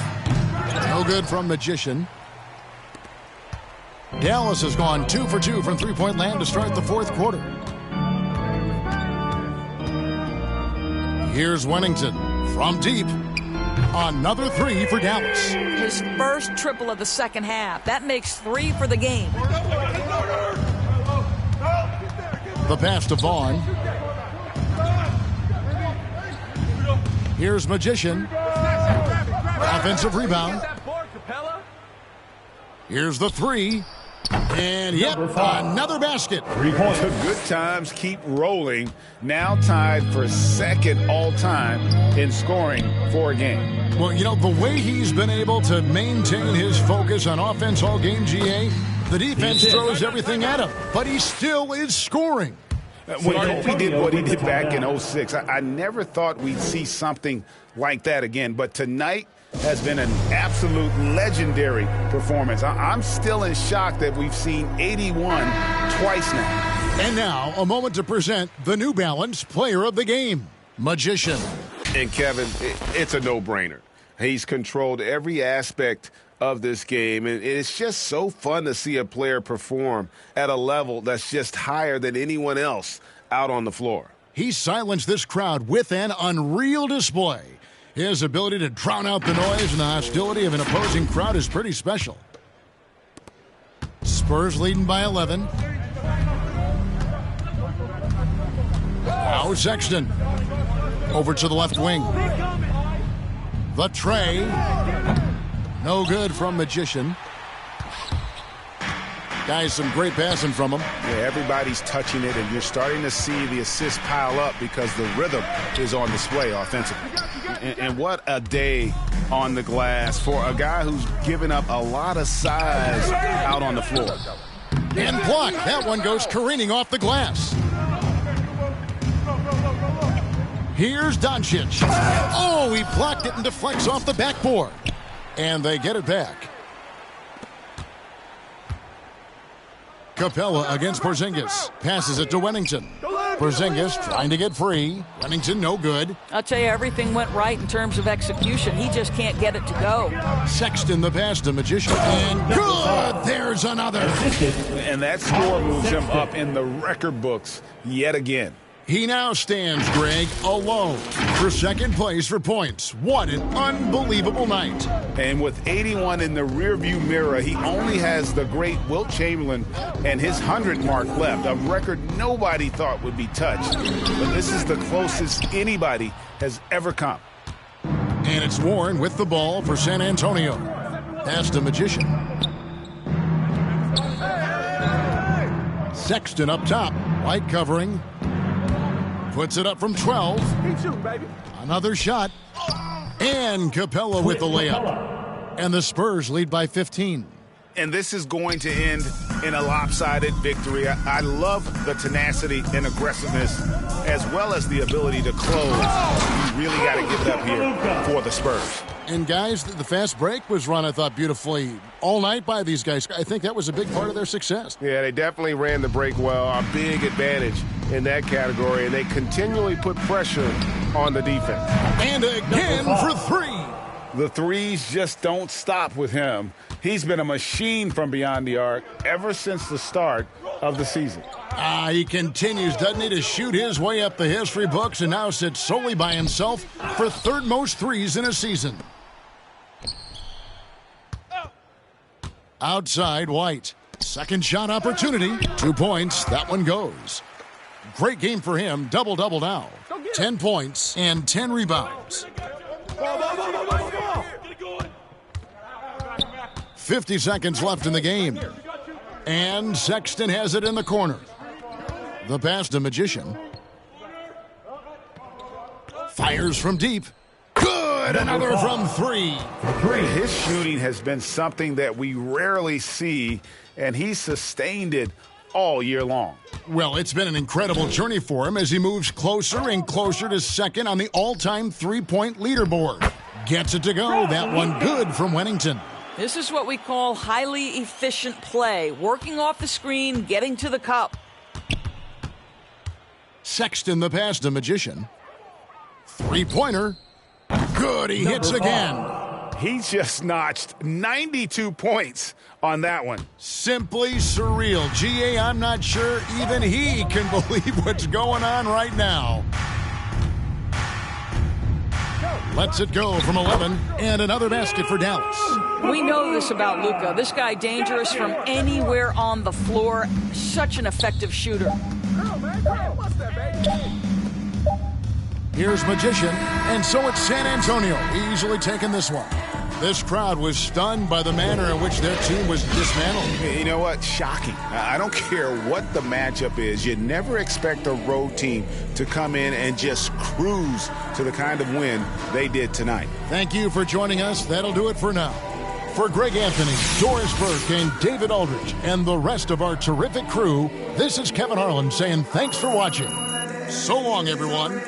No good from Magician. Dallas has gone 2 for 2 from three-point land to start the 4th quarter. Here's Wennington from deep. Another 3 for Dallas. His first triple of the second half. That makes 3 for the game. The pass to Vaughn. Here's Magician. Offensive rebound. Here's the 3. And yep, another basket. 3 points. The good times keep rolling. Now tied for second all-time in scoring for a game. Well, you know, the way he's been able to maintain his focus on offense all game, GA, the defense throws everything at him, but he still is scoring. When Kobe did what he did back in 06, I never thought we'd see something like that again. But tonight has been an absolute legendary performance. I'm still in shock that we've seen 81 twice now. And now, a moment to present the New Balance Player of the Game, Magician. And Kevin, it's a no-brainer. He's controlled every aspect of this game, and it's just so fun to see a player perform at a level that's just higher than anyone else out on the floor. He silenced this crowd with an unreal display. His ability to drown out the noise and the hostility of an opposing crowd is pretty special. Spurs leading by 11. Now Sexton. Over to the left wing. The tray. No good from Magician. Guys, some great passing from him. Yeah, everybody's touching it, and you're starting to see the assists pile up because the rhythm is on display offensively. and what a day on the glass for a guy who's given up a lot of size out on the floor. And blocked. That one goes careening off the glass. Here's Doncic. Oh, he blocked it and deflects off the backboard. And they get it back. Capella against Porzingis. Passes it to Wennington. Porzingis trying to get free. Wennington no good. I'll tell you, everything went right in terms of execution. He just can't get it to go. Sexton the pass to Magician. And good! There's another. And that score moves him up in the record books yet again. He now stands, Greg, alone for second place for points. What an unbelievable night. And with 81 in the rearview mirror, he only has the great Wilt Chamberlain and his 100 mark left, a record nobody thought would be touched. But this is the closest anybody has ever come. And it's Warren with the ball for San Antonio. Pass to Magician. Sexton up top. White covering. Puts it up from 12. Keep shooting, baby. Another shot. And Capella with the layup. And the Spurs lead by 15. And this is going to end in a lopsided victory. I love the tenacity and aggressiveness as well as the ability to close. You really got to give it up here for the Spurs. And guys, the fast break was run, I thought, beautifully all night by these guys. I think that was a big part of their success. Yeah, they definitely ran the break well. A big advantage in that category, and they continually put pressure on the defense. And again for three. The threes just don't stop with him. He's been a machine from beyond the arc ever since the start of the season. He continues, doesn't he, to shoot his way up the history books and now sits solely by himself for third most threes in a season. Outside, White. Second shot opportunity. 2 points. That one goes. Great game for him. Double-double now. 10 points and 10 rebounds. 50 seconds left in the game. And Sexton has it in the corner. The pass to Magician. Fires from deep. Good! Another from three. His shooting has been something that we rarely see, and he's sustained it all year long. Well, it's been an incredible journey for him as he moves closer and closer to second on the all-time three-point leaderboard. Gets it to go. That one good from Wennington. This is what we call highly efficient play. Working off the screen, getting to the cup. Sexton the pass to Magician. Three-pointer. Good, he hits again. He just notched 92 points on that one. Simply surreal. G.A., I'm not sure even he can believe what's going on right now. Lets it go from 11, and another basket for Dallas. We know this about Luka. This guy dangerous from anywhere on the floor. Such an effective shooter. Here's Magician, and so it's San Antonio, easily taking this one. This crowd was stunned by the manner in which their team was dismantled. You know what? Shocking. I don't care what the matchup is. You never expect a road team to come in and just cruise to the kind of win they did tonight. Thank you for joining us. That'll do it for now. For Greg Anthony, Doris Burke, and David Aldridge, and the rest of our terrific crew, this is Kevin Harlan saying thanks for watching. So long, everyone.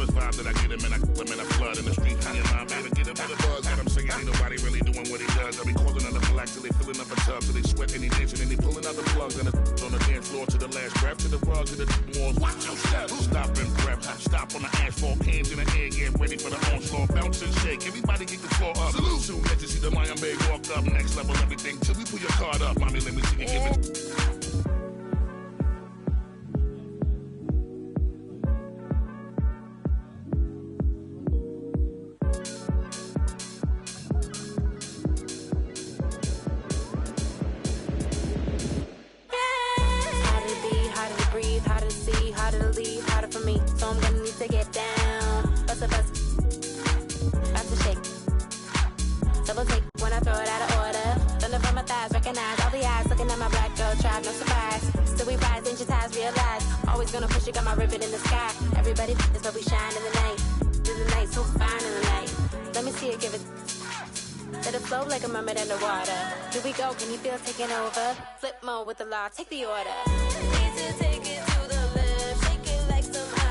his vibe that I get him and I flood in the street. Me and my baby get him with a buzz. Got him singing, ain't nobody really doing what he does. I be causing another black till they filling up a tub, till they sweat and they dancing and they pulling out the plugs and on the dance floor to the last breath, to the rug, to the walls. Watch your step. Stop and prep. Stop on the asphalt, hands in the air, get ready for the onslaught. Bounce and shake. Everybody get the floor up. Salute. Soon as you see the Lion Bay walk up, next level everything till we pull your card up. Mommy, let me see you give it. To get down, bust a bust, about to shake. Double take when I throw it out of order. Thunder from my thighs, recognize all the eyes looking at my black girl tribe, no surprise. Still we rise, inch your ties, realize. Always gonna push it, got my ribbon in the sky. Everybody is but we shine in the night. In the night, so fine in the night. Let me see it, give it. Let it flow like a mermaid underwater. Here we go, can you feel taking over? Flip mode with the law, take the order. Need to take it to the left, shake it like some ice.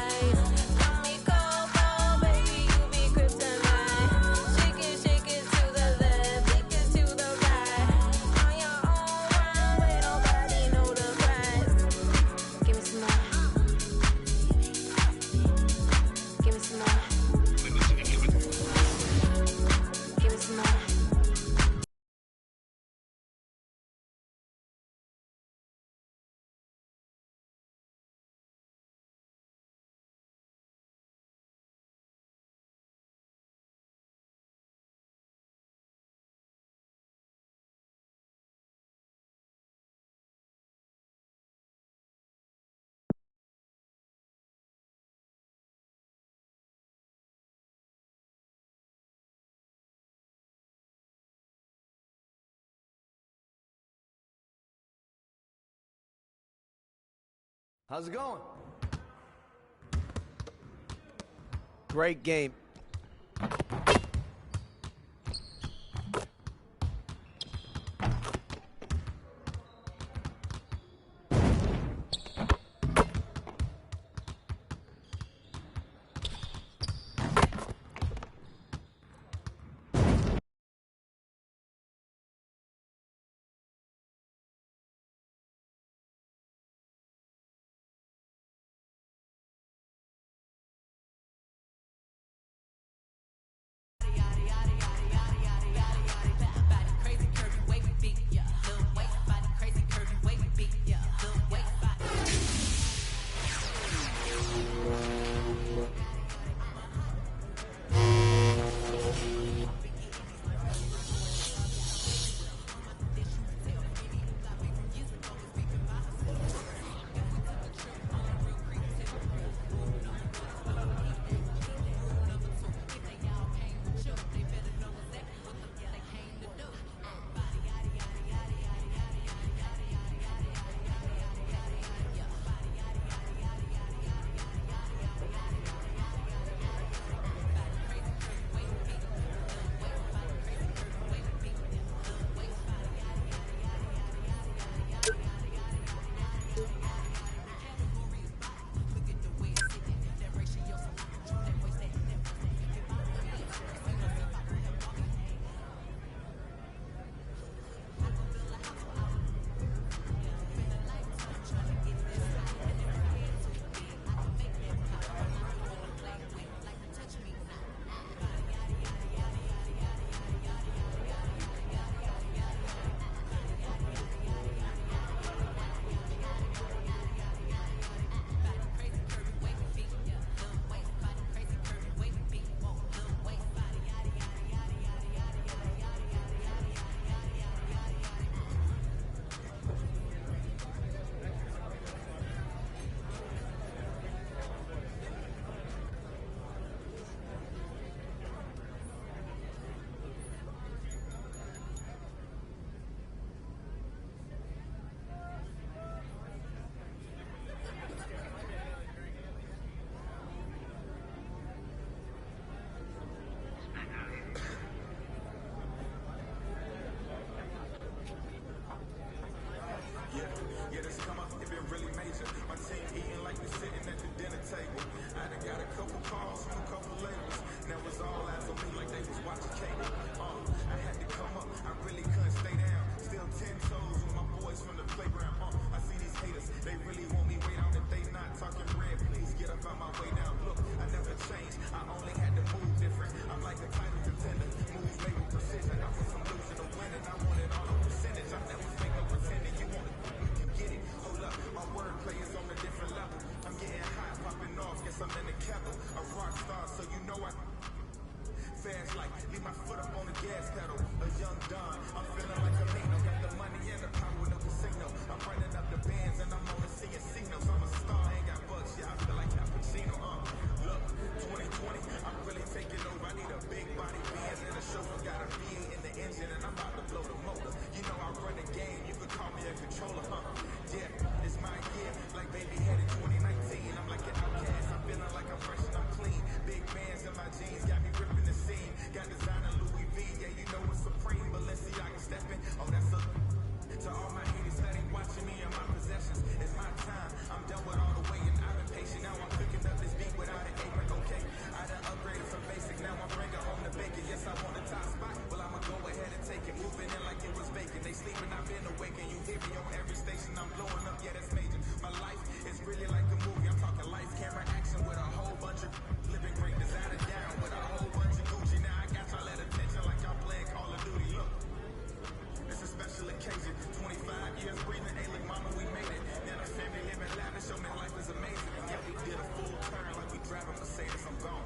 How's it going? Great game. it was vacant. They sleeping, I've been awake, and you hear me on every station. I'm blowing up, yeah, that's major. My life is really like a movie. I'm talking life, camera, action with a whole bunch of living great, designer down with a whole bunch of Gucci. Now I got y'all at attention like y'all playing Call of Duty. Look, it's a special occasion. 25 years breathing. Hey, look, mama, we made it. Now the family living lavish. Show me life is amazing. And yeah, we did a full turn like we driving Mercedes. I'm gone.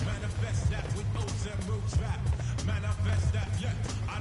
Manifest that with oats and roots rap. Manifest that, yeah. I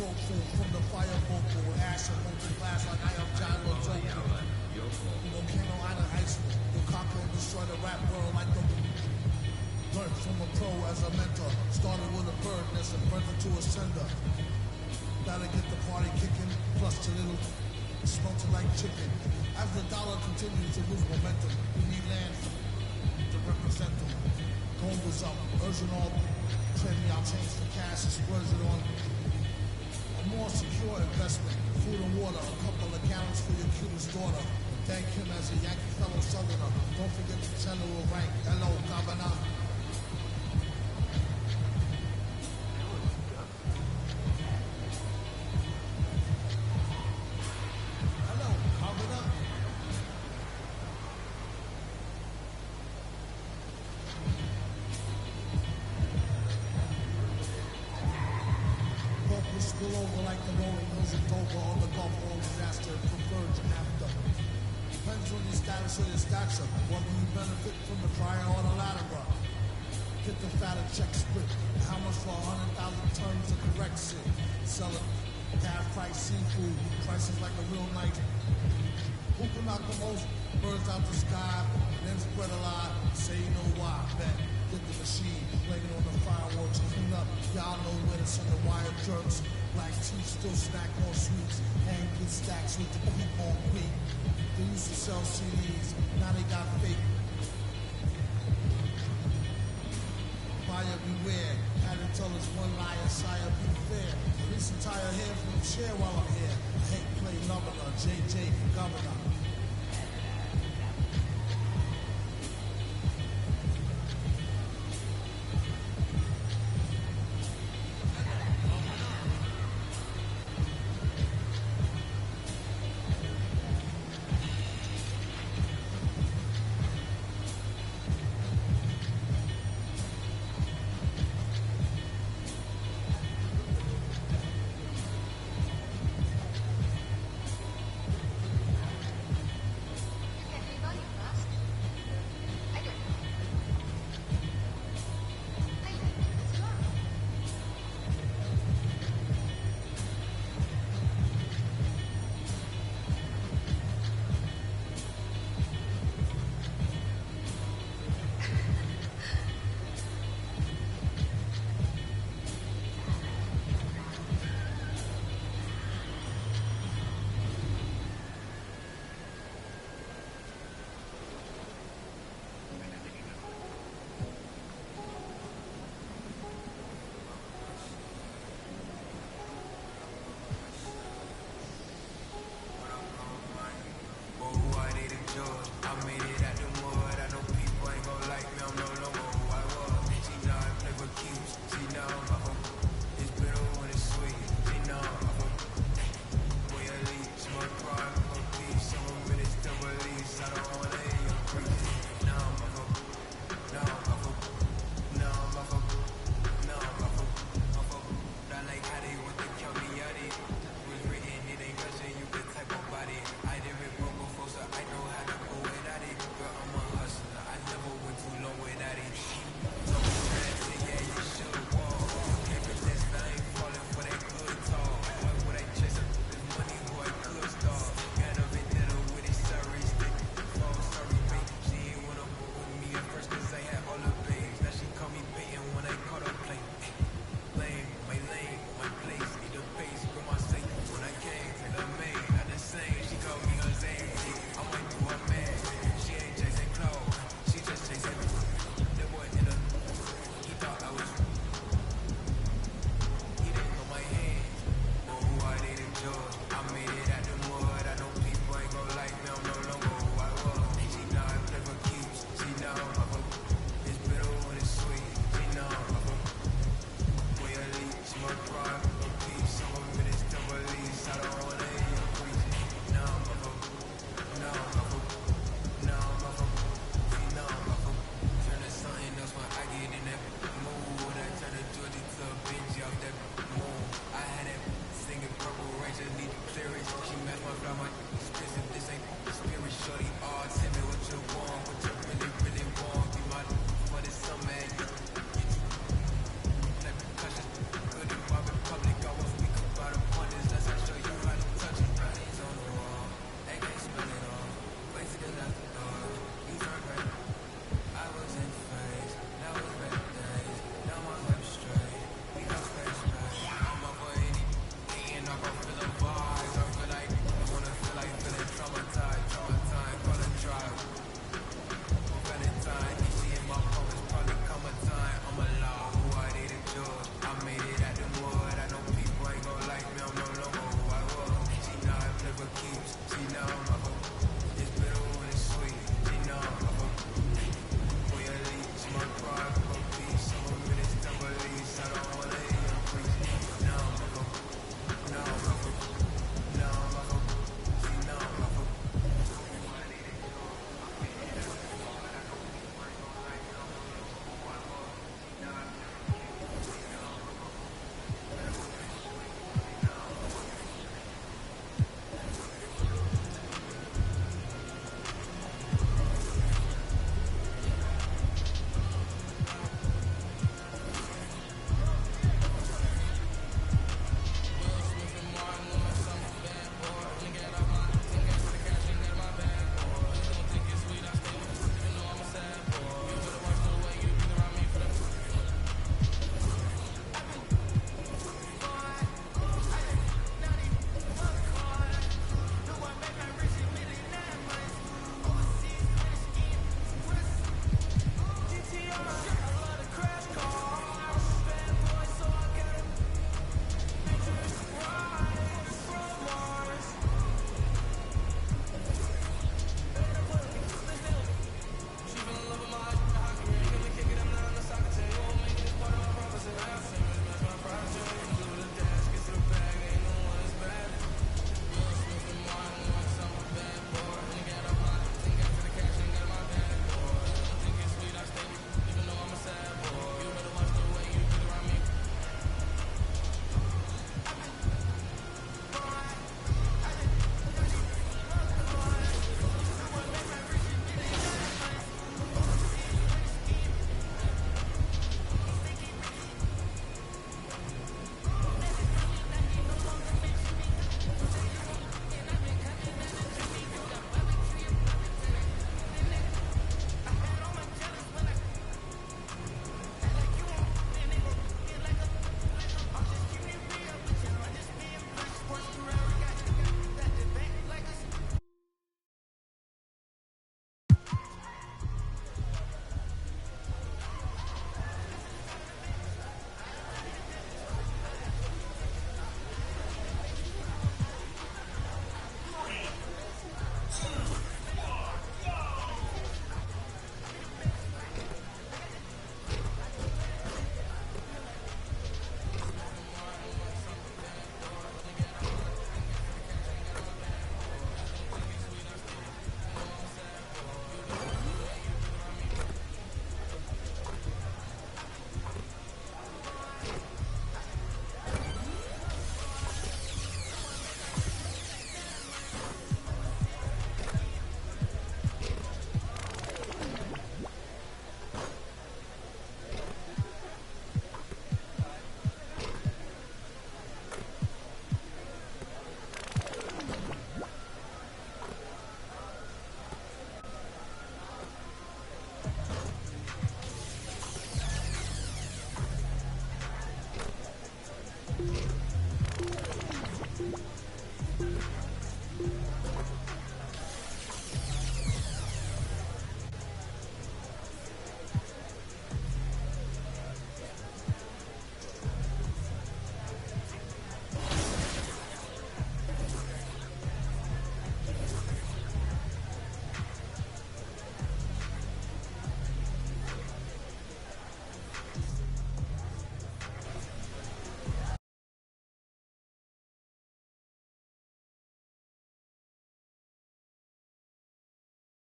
soulful from the fire vocal with ash and molten glass like I am John Lozoko. Volcano Island Iceland, you'll conquer and destroy the rap world like the... Learned from a pro as a mentor, started with a bird nest and burned it to a sender. Gotta get the party kicking, plus the little smelting like chicken. As the dollar continues to lose momentum, we need land to represent them. Gold was up, urging all, trading out change for cash and splurging on a more secure investment. Food and water, a couple of gallons for your cutest daughter. Thank him as a Yankee fellow southerner. Don't forget the general rank. Hello, Governor. Spill over like the rolling hills of Dover on the Gulf War disaster converge after. Depends on your status or your stature. Whether you benefit from the prior or the latter. Get the fatter check split. How much for 100,000 tons of correct shit? Sell it. Half price seafood. Prices like a real night. Who can knock the most birds out the sky? Then spread a lie. Say you know why. Bet. Get the machine. Blame it on the fireworks. Clean up. Y'all know where to send the wire jerks. Black teeth still snack on sweets. Hang good stacks with the peep on peak. They used to sell CDs. Now they got fake. Buyer beware. Had to tell us one liar, sire, be fair. At least I'm tired here from the chair while I'm here. I hate play governor. JJ for governor.